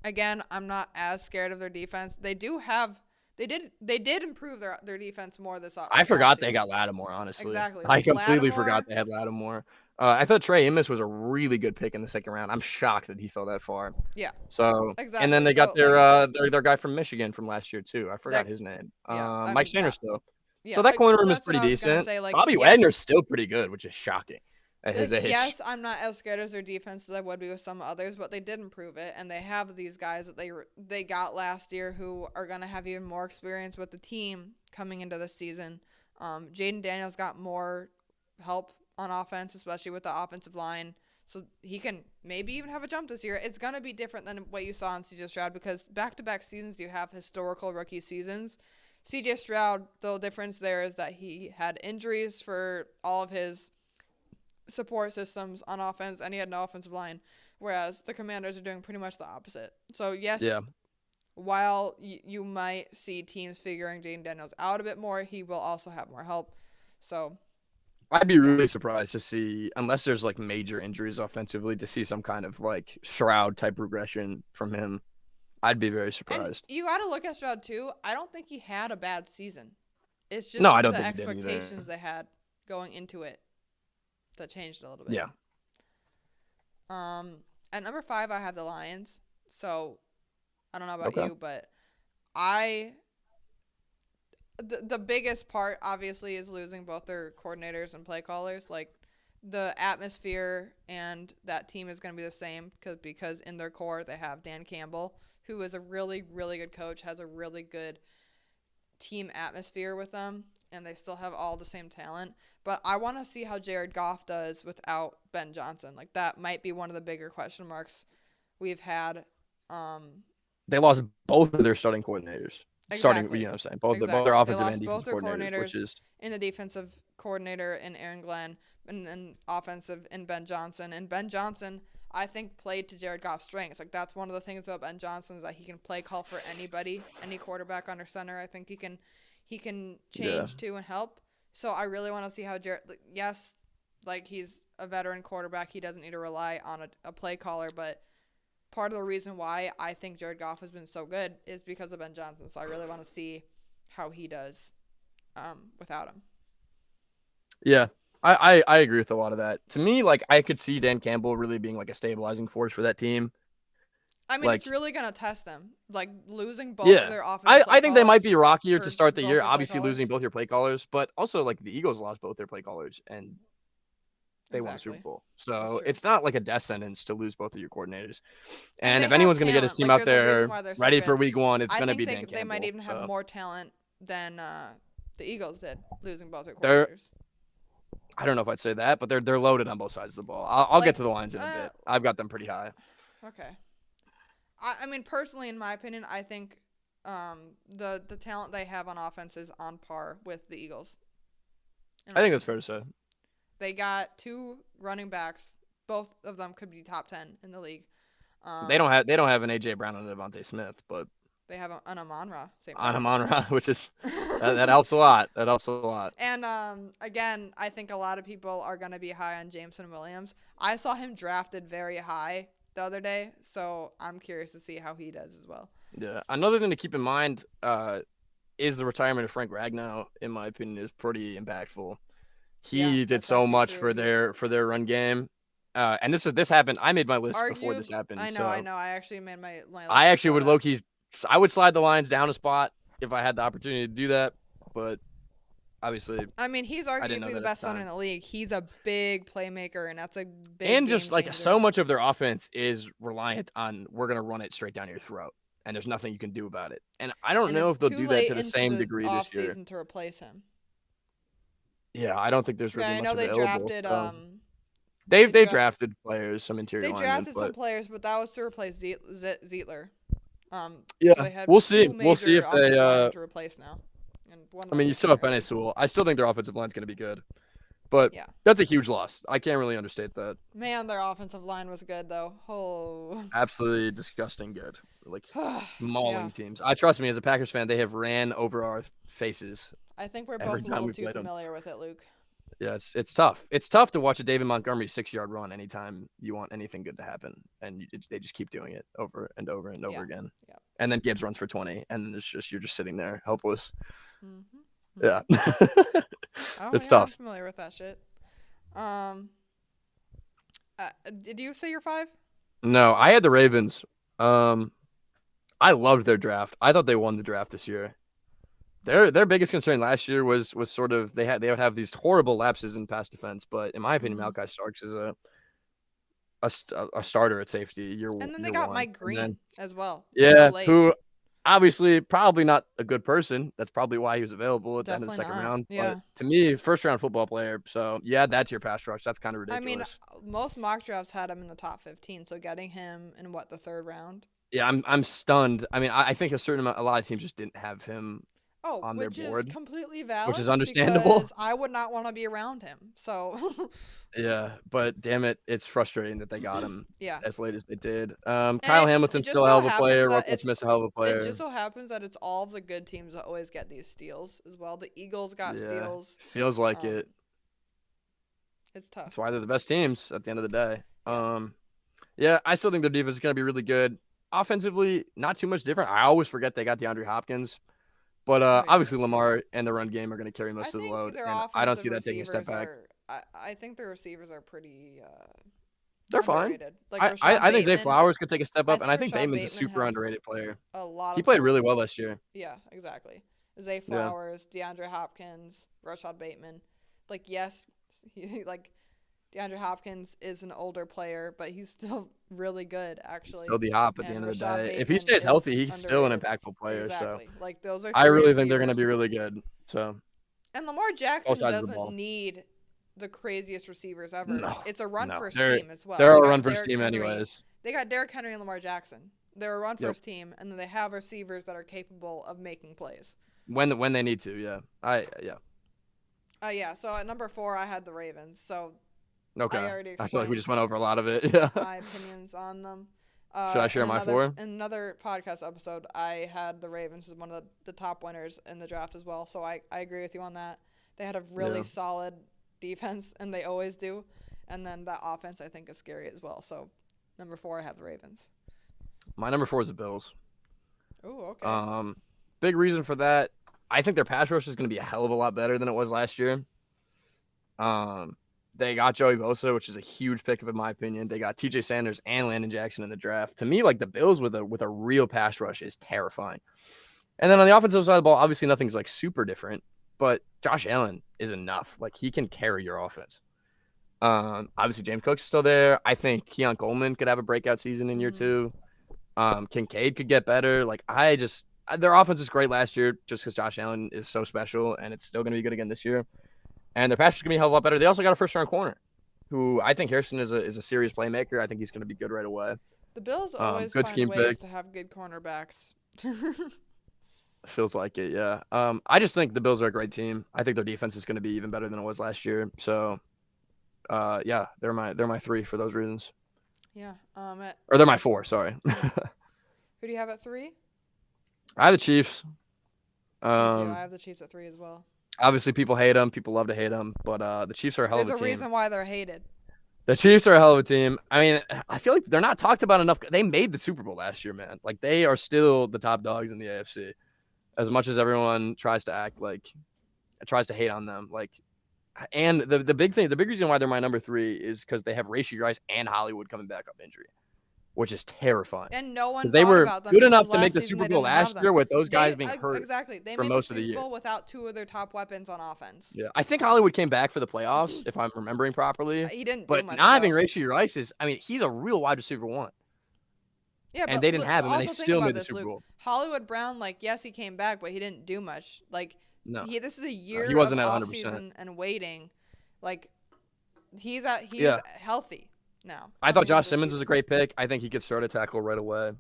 again, I'm not as scared of their defense. They did improve their defense more this I forgot they offseason. got Lattimore, honestly. Exactly. I Like completely Lattimore. forgot they had Lattimore. I thought Trey Amos was a really good pick in the 2nd round. I'm shocked that he fell that far. Yeah. So, Exactly. and then they got So, like, their guy from Michigan from last year too. I forgot that his name. yeah. I Mike mean that. Sandersville. Yeah. So that corner room is That's what pretty I was gonna decent. say. Like Bobby Wagner's yes. still pretty good, which is shocking at his age. Yes, I'm not as scared as their defense as I would be with some others, but they did improve it, and they have these guys that they got last year who are gonna have even more experience with the team coming into this season. Jaden Daniels got more help on offense, especially with the offensive line, so he can maybe even have a jump this year. It's gonna be different than what you saw in CJ Stroud because back-to-back seasons you have historical rookie seasons. CJ Stroud, the difference there is that he had injuries for all of his support systems on offense, and he had no offensive line, whereas the Commanders are doing pretty much the opposite. So, yes, Yeah. while you might see teams figuring Jaden Daniels out a bit more, he will also have more help. So, I'd be really surprised to see, unless there's like major injuries offensively, to see some kind of like Shroud type regression from him. I'd be very and surprised. you got to look at Stroud too. I don't think he had a bad season. It's just No, I don't the think he did either. expectations they had going into it that changed a little bit. Yeah. At number 5, I have the Lions. So I don't know about Okay. you, but the biggest part obviously is losing both their coordinators and play callers. Like the atmosphere and that team is going to be the same because in their core they have Dan Campbell, who is a really, really good coach, has a really good team atmosphere with them, and they still have all the same talent. But I want to see how Jared Goff does without Ben Johnson. Like that might be one of the bigger question marks we've had. They lost both of their starting coordinators. Starting, Exactly. you know what I'm saying? Both their Exactly. They offensive and lost both defensive their coordinators, which coordinators is in the defensive coordinator in Aaron Glenn and then offensive in Ben Johnson. And Ben Johnson, I think, played to Jared Goff's strengths. Like that's one of the things about Ben Johnson is that he can play call for anybody, any quarterback under center. I think he can change to and help. So I really want to see how Jared. Yes, like he's a veteran quarterback. He doesn't need to rely on a play caller, but part of the reason why I think Jared Goff has been so good is because of Ben Johnson. So I really want to see how he does without him. Yeah, I agree with a lot of that. To me, like I could see Dan Campbell really being like a stabilizing force for that team. I mean, Like, it's really going to test them. Like losing both of yeah, their offensive play I think they might be callers rockier to or start the both year. their play Obviously, losing callers. both your play callers, but also like the Eagles lost both their play callers and they won a Super Exactly. Bowl. That's So true. it's not like a death sentence to lose both of your coordinators. And And they if have anyone's going to get his talent. team Like out there's a reason there why they're so ready for good. week 1, it's I going to think be Dan they might Campbell. even have So more talent than the Eagles did, losing both their they're coordinators. I don't know if I'd say that, but they're loaded on both sides of the ball. I'll get Like, to the Lions in a bit. I've got them pretty high. okay. I mean, personally, in my opinion, I think the talent they have on offense is on par with the Eagles. I think that's fair to say. They got 2 running backs. Both of them could be top 10 in the league. They don't have an AJ Brown and Devontae Smith, but They have an Amon-Ra St. on Brown. Amon-Ra, which is that helps a lot. That helps a lot. And again, I think a lot of people are going to be high on Jameson Williams. I saw him drafted very high the other day, so I'm curious to see how he does as well. Yeah. Another thing to keep in mind is the retirement of Frank Ragnow, in my opinion, is pretty impactful. He did so much for their run game. And this happened. I made my list before this happened. I know. I actually made my list. I actually would low-key – I would slide the Lions down a spot if I had the opportunity to do that. But obviously – I mean, he's arguably the best center in the league. He's a big playmaker, and that's a big And just, game like, changer. so much of their offense is reliant on we're going to run it straight down your throat. And there's nothing you can do about it. And I don't know if they'll do that to the same degree this year. Offseason to replace him. Yeah, I don't think there's really much available. I know they drafted They drafted players, some interior linemen. They drafted some players, but that was to replace Zeitler. Yeah, so they have we'll see. We'll see if they to replace now. And I mean, you still have Penei Sewell. I still think their offensive line's going to be good, but that's a huge loss. I can't really understate that. Man, their offensive line was good though. Oh, absolutely disgusting good. Like mauling teams. Trust me, as a Packers fan, they have ran over our faces. I think we're both a little too familiar with it, Luke. Yeah, it's tough. It's tough to watch a David Montgomery 6-yard run anytime you want anything good to happen, and they just keep doing it over and over and over again. Yeah. And then Gibbs runs for 20, and you're just sitting there helpless. Mm-hmm. Yeah, it's tough. I'm familiar with that shit. Did you say your 5? No, I had the Ravens. I loved their draft. I thought they won the draft this year. Their biggest concern last year was sort of they would have these horrible lapses in pass defense, but in my opinion, Malaki Starks is a starter at safety. And then they got Mike Green as well. Yeah, who obviously probably not a good person. That's probably why he was available at the end of the second round. Yeah. But to me, first round football player. So you add that to your pass rush. That's kind of ridiculous. I mean, most mock drafts had him in the top 15. So getting him in the 3rd round? Yeah, I'm stunned. I mean, I think a lot of teams just didn't have him. On their board, which is completely valid, which is understandable. Because I would not want to be around him. So, yeah, but damn it, it's frustrating that they got him as late as they did. Kyle Hamilton's still a hell of a player. Russell Smith's a hell of a player. It just so happens that it's all of the good teams that always get these steals as well. The Eagles got steals. Feels like it. It's tough. That's why they're the best teams at the end of the day. Yeah, I still think their defense is going to be really good. Offensively, not too much different. I always forget they got DeAndre Hopkins. But obviously Lamar and the run game are going to carry most of the load. And I don't see that taking a step back. I think their receivers are pretty They're fine. underrated. Like I think Zay Bateman. Flowers could take a step I up, and think I think Rashad Bateman's a Bateman super has underrated player. a lot He of played really well talent. last year. Yeah, exactly. Zay Yeah. Flowers, DeAndre Hopkins, Rashad Bateman. Like, yes, like DeAndre Hopkins is an older player, but he's still really good, actually. Still the hop at the And end of the Rashad day. If he Bateman stays is healthy, he's still an underrated. impactful player. So Exactly. Like, those are I three really think they're going to receivers. be really good. So And Lamar both Jackson sides of the doesn't ball. need the craziest receivers ever. No, It's a run-first they're team as well. they're They a got run first Derrick team Henry. anyways. They got Derrick Henry and Lamar Jackson. They're a run-first Yep. team, and then they have receivers that are capable of making plays. When they need to, yeah. Yeah. So at number 4, I had the Ravens. So Okay. I already I feel like we explained just went over a lot of it. Yeah. my opinions on them. Should I share my 4? In another podcast episode, I had the Ravens as one of the top winners in the draft as well. So I agree with you on that. They had a really solid defense, and they always do. And then that offense, I think, is scary as well. So number 4, I have the Ravens. My number 4 is the Bills. Oh, okay. Big reason for that, I think their pass rush is going to be a hell of a lot better than it was last year. They got Joey Bosa, which is a huge pickup in my opinion. They got TJ Sanders and Landon Jackson in the draft. To me, like the Bills with a real pass rush is terrifying. And then on the offensive side of the ball, obviously nothing's like super different, but Josh Allen is enough. Like he can carry your offense. Obviously James Cook's still there. I think Keon Coleman could have a breakout season in year 2. Kincaid could get better. Like their offense is great last year just because Josh Allen is so special, and it's still going to be good again this year. And their pass is going to be a hell of a lot better. They also got a first-round corner, who I think Harrison is a serious playmaker. I think he's going to be good right away. The Bills always good find scheme ways pick. to have good cornerbacks. Feels like it, yeah. I just think the Bills are a great team. I think their defense is going to be even better than it was last year. So, yeah, they're my 3 for those reasons. Yeah. Or they're my 4. Sorry. Who do you have at 3? I have the Chiefs. Me too. I have the Chiefs at 3 as well. Obviously, people hate them. People love to hate them. But the Chiefs are a hell of a team. There's a reason why they're hated. The Chiefs are a hell of a team. I mean, I feel like they're not talked about enough. They made the Super Bowl last year, man. Like, they are still the top dogs in the AFC. As much as everyone tries to hate on them. Like, and the big reason why they're my number 3 is because they have Rashee Rice and Hollywood coming back off injury, which is terrifying. And no one they thought were about them good enough to last make the season Super they Bowl didn't have last year with those guys being hurt. Exactly. They for made most the of the Super year. Bowl without 2 of their top weapons on offense. Yeah, I think Hollywood came back for the playoffs, if I'm remembering properly. He didn't But do much, not having though. Rashee Rice he's a real wide receiver 1. Yeah, and they didn't have him, and they still made the Super Bowl. Hollywood Brown, like, yes, he came back, but he didn't do much. Like, no, this is a year he wasn't of at 100%. offseason and waiting. Like, he's healthy now. I thought Josh Simmons was a great pick. I think he could start a tackle right away.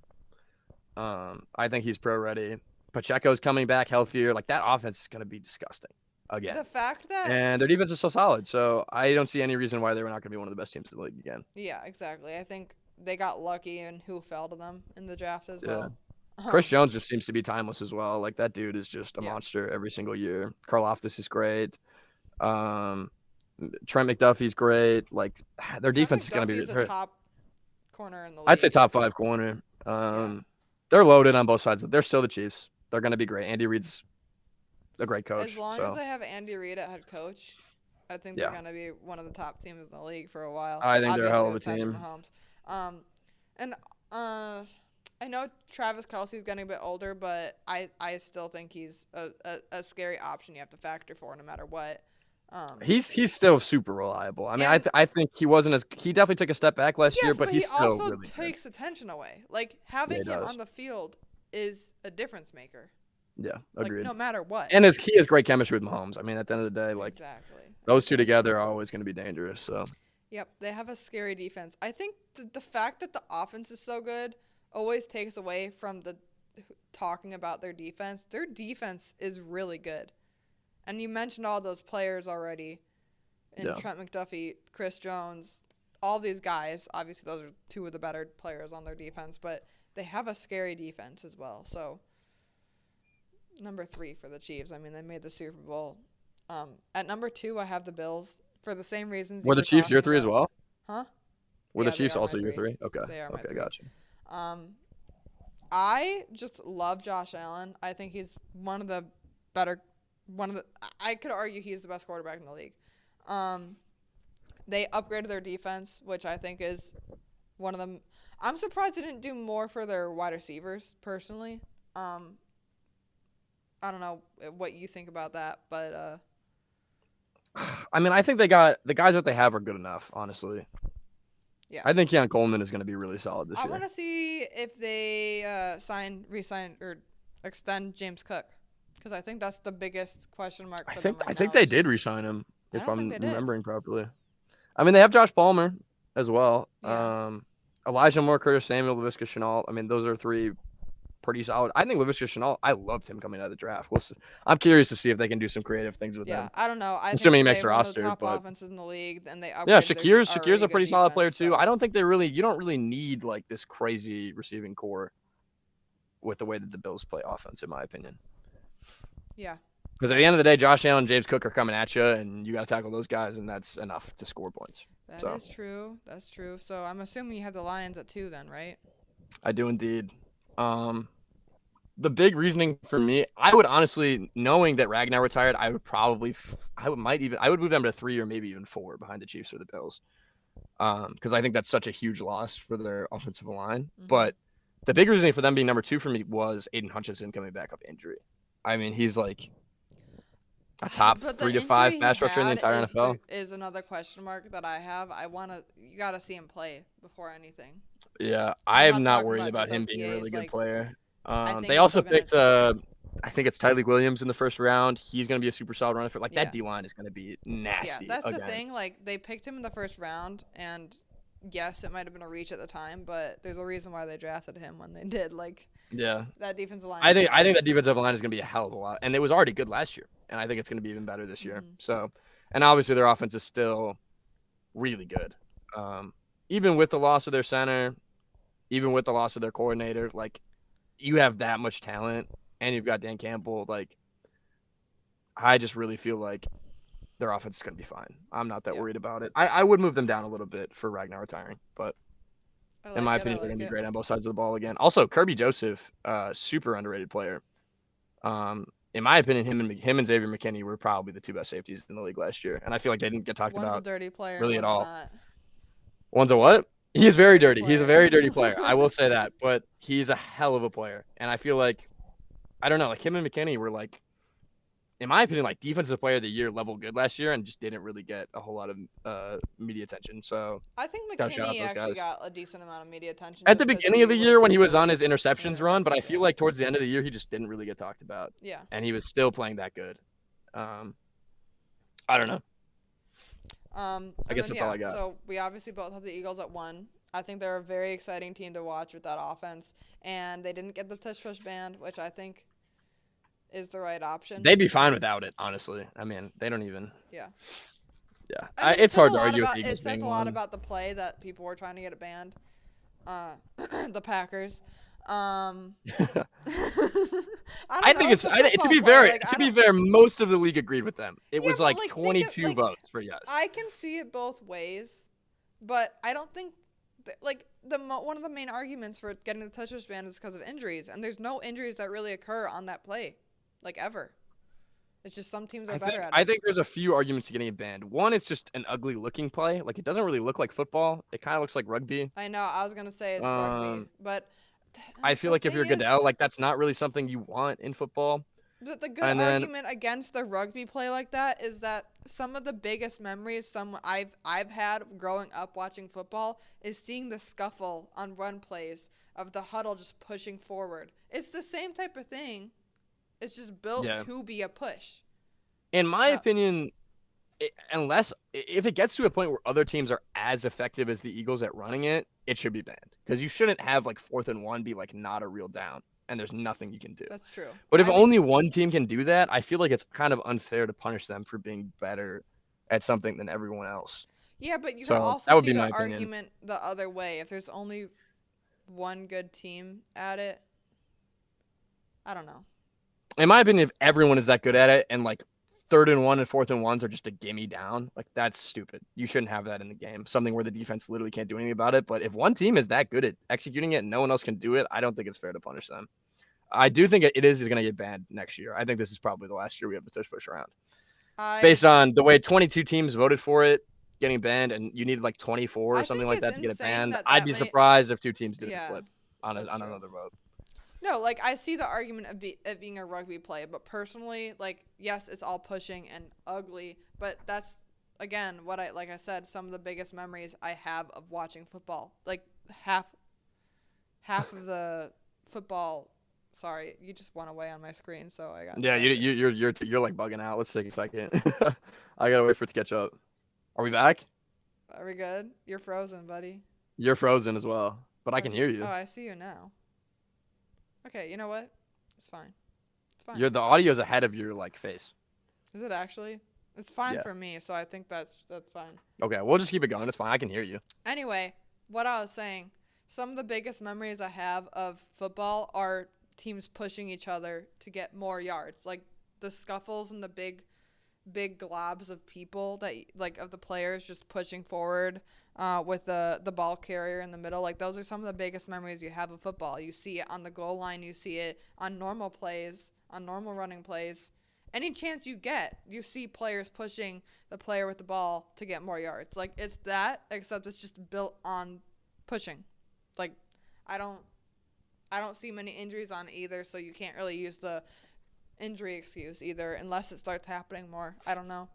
I think he's pro ready. Pacheco's coming back healthier. Like, that offense is going to be disgusting again. The fact that and their defense is so solid, so I don't see any reason why they're not going to be one of the best teams in the league again. Yeah, exactly. I think they got lucky in who fell to them in the draft as well. Chris Jones just seems to be timeless as well. Like, that dude is just a monster every single year. Karlaftis is great. Trent McDuffie's great. Like, their defense is going to be a top corner in the league. I'd say top 5 corner. They're loaded on both sides. They're still the Chiefs. They're going to be great. Andy Reid's a great coach. As long as they have Andy Reid at head coach, I think they're going to be one of the top teams in the league for a while. I think they're a hell of a team. I know Travis Kelce's getting a bit older, but I still think he's a scary option you have to factor for no matter what. He's still super reliable. I mean, I think he definitely took a step back last year, but he's still also really takes good. attention away. Like, having him on the field is a difference maker. Yeah, agreed. Like, no matter what. And he has great chemistry with Mahomes. I mean, at the end of the day, like, those two together are always going to be dangerous. So. Yep, they have a scary defense. I think the fact that the offense is so good always takes away from the talking about their defense. Their defense is really good. And you mentioned all those players already. And Trent McDuffie, Chris Jones, all these guys. Obviously, those are 2 of the better players on their defense. But they have a scary defense as well. So, number 3 for the Chiefs. I mean, they made the Super Bowl. At number 2, I have the Bills for the same reasons. Were the Chiefs your 3 as well? Huh? Were the Chiefs also your 3? Okay. They are my 3. Gotcha. I just love Josh Allen. I think he's I could argue he's the best quarterback in the league. They upgraded their defense, which I think is one of them. I'm surprised they didn't do more for their wide receivers, personally. I don't know what you think about that, but I mean, I think they got the guys that they have are good enough, honestly. yeah. I think Keon Coleman is going to be really solid this I year. want to see if they re-sign, or extend James Cook, because I think that's the biggest question mark for them right I now. think they did re-sign him, I if don't I'm think they did. remembering properly. I mean, they have Josh Palmer as well. Yeah. Elijah Moore, Curtis Samuel, Laviska Shenault. I mean, those are three pretty solid. I think Laviska Shenault, I loved him coming out of the draft. I'm curious to see if they can do some creative things with him. I don't know. I Assuming he think makes they the have one of the roster, top but offenses in the league, and they yeah, upgraded their Shakir's a pretty solid player too. So. I don't think you don't really need like this crazy receiving core with the way that the Bills play offense, in my opinion. Yeah. Because at the end of the day, Josh Allen and James Cook are coming at you, and you got to tackle those guys, and that's enough to score points. That is true. That's true. So I'm assuming you have the Lions at 2 then, right? I do indeed. The big reasoning for me, I would honestly, knowing that Ragnar retired, I would move them to 3 or maybe even 4 behind the Chiefs or the Bills. Because I think that's such a huge loss for their offensive line. Mm-hmm. But the big reasoning for them being number 2 for me was Aiden Hutchinson coming back off injury. I mean, he's like a top 3 to 5 pass rusher in the entire NFL. Is another question mark that I have. You got to see him play before anything. Yeah, I'm not worried about him being a really good player. They also picked, I think it's Tyreek Williams in the first round. He's going to be a super solid runner. That D-line is going to be nasty. Yeah, that's the thing. Like, they picked him in the first round, and yes, it might have been a reach at the time, but there's a reason why they drafted him when they did. Like, yeah, that defensive line. I think that defensive line is going to be a hell of a lot, and it was already good last year, and I think it's going to be even better this year. So, and obviously their offense is still really good. Even with the loss of their center, even with the loss of their coordinator, like, you have that much talent, and you've got Dan Campbell. Like, I just really feel like their offense is going to be fine. I'm not that worried about it. I would move them down a little bit for Ragnar retiring, but in my opinion, they're going to be great on both sides of the ball again. Also, Kirby Joseph, super underrated player. In my opinion, him and Xavier McKinney were probably the 2 best safeties in the league last year, and I feel like they didn't get talked about. One's a dirty player, really at all. Not. One's a what? He is very dirty. He's a very dirty player. I will say that, but he's a hell of a player, and I feel like, I don't know, like him and McKinney were like, in my opinion, like defensive player of the year level good last year, and just didn't really get a whole lot of media attention. So I think McKinney actually got a decent amount of media attention at the beginning of the year when he was on his interceptions run, but I feel like towards the end of the year he just didn't really get talked about. Yeah, and he was still playing that good. I don't know. I guess that's all I got. So we obviously both have the Eagles at 1. I think they're a very exciting team to watch with that offense, and they didn't get the tush push band, which I think is the right option. They'd be fine without it, honestly. I mean, they don't even. Yeah. Yeah, I mean, it's hard to argue with the Eagles. It says a lot about the play that people were trying to get it banned. The Packers. I think it's to be fair, most of the league agreed with them. It was like 22 votes for yes. I can see it both ways, but I don't think one of the main arguments for getting the touch push ban is because of injuries, and there's no injuries that really occur on that play, like ever. It's just some teams are better at it. I think there's a few arguments to getting it banned. One, it's just an ugly looking play. Like, it doesn't really look like football. It kind of looks like rugby. I know. I was gonna say it's rugby, but I feel like if you're Goodell, like, that's not really something you want in football. But the good argument against the rugby play like that is that some of the biggest memories I've had growing up watching football is seeing the scuffle on run plays of the huddle just pushing forward. It's the same type of thing. It's just built to be a push. In my opinion, if it gets to a point where other teams are as effective as the Eagles at running it, it should be banned. Because you shouldn't have like 4th and 1 be like not a real down, and there's nothing you can do. That's true. But if only one team can do that, I feel like it's kind of unfair to punish them for being better at something than everyone else. Yeah, but you can also see the argument the other way. If there's only one good team at it, I don't know. In my opinion, if everyone is that good at it and like 3rd and 1 and 4th and 1s are just a gimme down, like, that's stupid. You shouldn't have that in the game. Something where the defense literally can't do anything about it. But if one team is that good at executing it and no one else can do it, I don't think it's fair to punish them. I do think it is going to get banned next year. I think this is probably the last year we have the tush push around. Based on the way 22 teams voted for it, getting banned and you needed like 24 or I something think like it's that to get it insane banned, that I'd that be many. surprised if 2 teams didn't Yeah, flip on that's true. another vote. No, like I see the argument of it being a rugby play, but personally, like yes, it's all pushing and ugly, but that's again what I said, some of the biggest memories I have of watching football. Like half of the football. Sorry, you just went away on my screen, so I got Yeah, distracted. you're like bugging out. Let's take a second. I gotta wait for it to catch up. Are we back? Are we good? You're frozen, buddy. You're frozen as well, but I can hear Oh, you. I see you now. Okay, you know what? It's fine. It's fine. The audio's ahead of your like face. Is it actually? It's fine Yeah. for me, so I think that's fine. Okay, we'll just keep it going. It's fine. I can hear you. Anyway, what I was saying, some of the biggest memories I have of football are teams pushing each other to get more yards. Like the scuffles and the big globs of people that like of the players just pushing forward with the ball carrier in the middle. Like those are some of the biggest memories you have of football. You see it on the goal line, you see it on normal plays, on normal running plays. Any chance you get, you see players pushing the player with the ball to get more yards. Like it's that, except it's just built on pushing. Like I don't see many injuries on either, so you can't really use the injury excuse either unless it starts happening more. I don't know.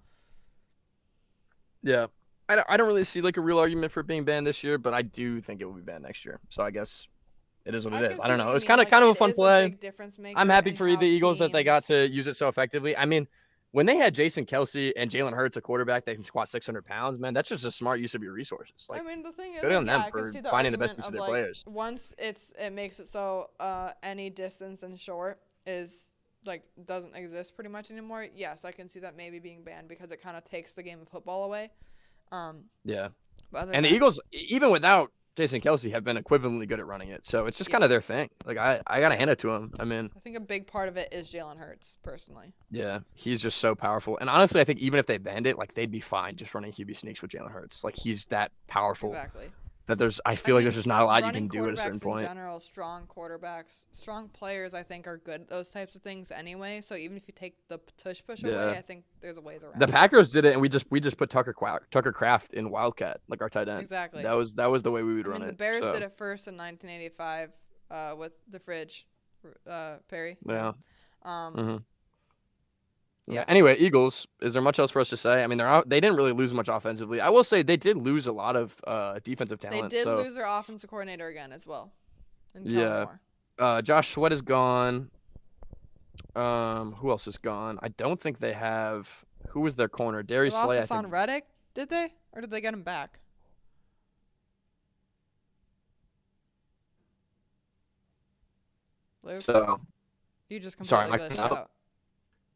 Yeah. I don't really see like a real argument for it being banned this year, but I do think it will be banned next year. So I guess it is what it I is. can I see don't what know. you It's mean. kind of Like, kind of a it fun is a play. big difference maker I'm happy in for how the Eagles that they got teams. to use it so effectively. I mean, when they had Jason Kelsey and Jalen Hurts, a quarterback that can squat 600 pounds, man, that's just a smart use of your resources. Like, I mean, the thing is, good like, on yeah, them I can for see the finding the best argument use of of their like players. once it makes it so any distance and short is like doesn't exist pretty much anymore. Yes, I can see that maybe being banned because it kind of takes the game of football away. Yeah. But other And the than Eagles, even without Jason Kelsey, have been equivalently good at running it. So it's just kind of their thing. Like, I got to hand it to him. I mean, I think a big part of it is Jalen Hurts, personally. yeah, he's just so powerful. And honestly, I think even if they banned it, like, they'd be fine just running QB sneaks with Jalen Hurts. Like, he's that powerful Exactly. that I I feel like mean, there's just not a lot you running can do at a certain quarterbacks in point. general, strong quarterbacks, strong players, I think are good at those types of things anyway. So even if you take the push away, Yeah. I think there's a ways around The it. Packers did it, and we just put Tucker Kraft in Wildcat, like our tight end. Exactly. That was the way we would I run mean, it. the Bears so, did it first in 1985 with the fridge, Perry. Yeah. Yeah. Yeah. Anyway, Eagles. Is there much else for us to say? I mean, they didn't really lose much offensively. I will say they did lose a lot of defensive They talent. did so, lose their offensive coordinator again as well. And yeah. Josh Sweat is gone. Who else is gone? I don't think they have. Who was their corner? They Darius lost Slay. Hassan Reddick, did they? Or did they get him back? Luke? So, You just sorry, completely am I glitched out? out.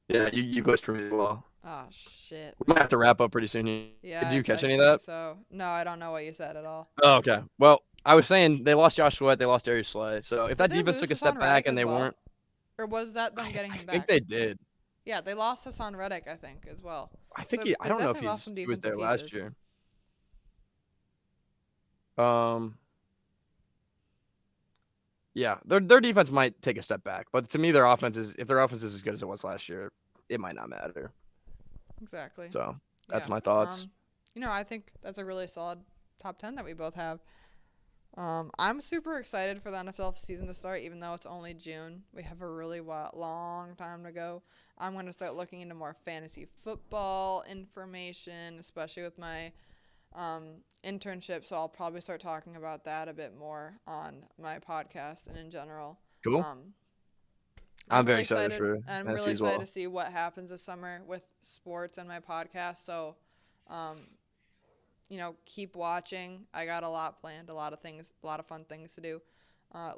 Yeah, you glitched for me as well. Oh, shit. We might have to wrap up pretty soon. Yeah. Did you catch I any of think that? So, no, I don't know what you said at all. Oh, okay. Well, I was saying they lost Josh Sweat, they lost Darius Slay. So if that Did they defense lose took a step Hassan back Reddick and as they well? weren't, Or was that them getting I him think back? they did. Yeah, they lost Hassan Reddick, I think, as well. I think So I don't know if definitely lost some he was defensive there last pieces. year. Yeah, their defense might take a step back, but to me, if their offense is as good as it was last year, it might not matter. Exactly. So that's Yeah. my thoughts. I think that's a really solid top 10 that we both have. I'm super excited for the NFL season to start, even though it's only June. We have a really long time to go. I'm going to start looking into more fantasy football information, especially with my internship. So I'll probably start talking about that a bit more on my podcast and in general. Cool. I'm very really excited for I'm fantasy really as well. excited to see what happens this summer with sports and my podcast. So, keep watching. I got a lot planned, a lot of fun things to do.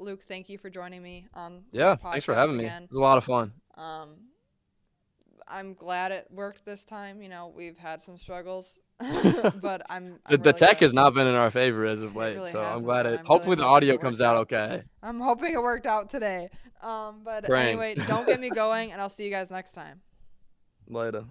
Luke, thank you for joining me on my podcast Thanks for having again. me. It was a lot of fun. I'm glad it worked this time. We've had some struggles, but I'm The really tech glad. has not been in our favor as of late, really so I'm hasn't, glad but it. I'm Hopefully really the hoping audio it comes worked out out. okay. I'm hoping it worked out today. But Praying. anyway, don't get me going, and I'll see you guys next time. Later.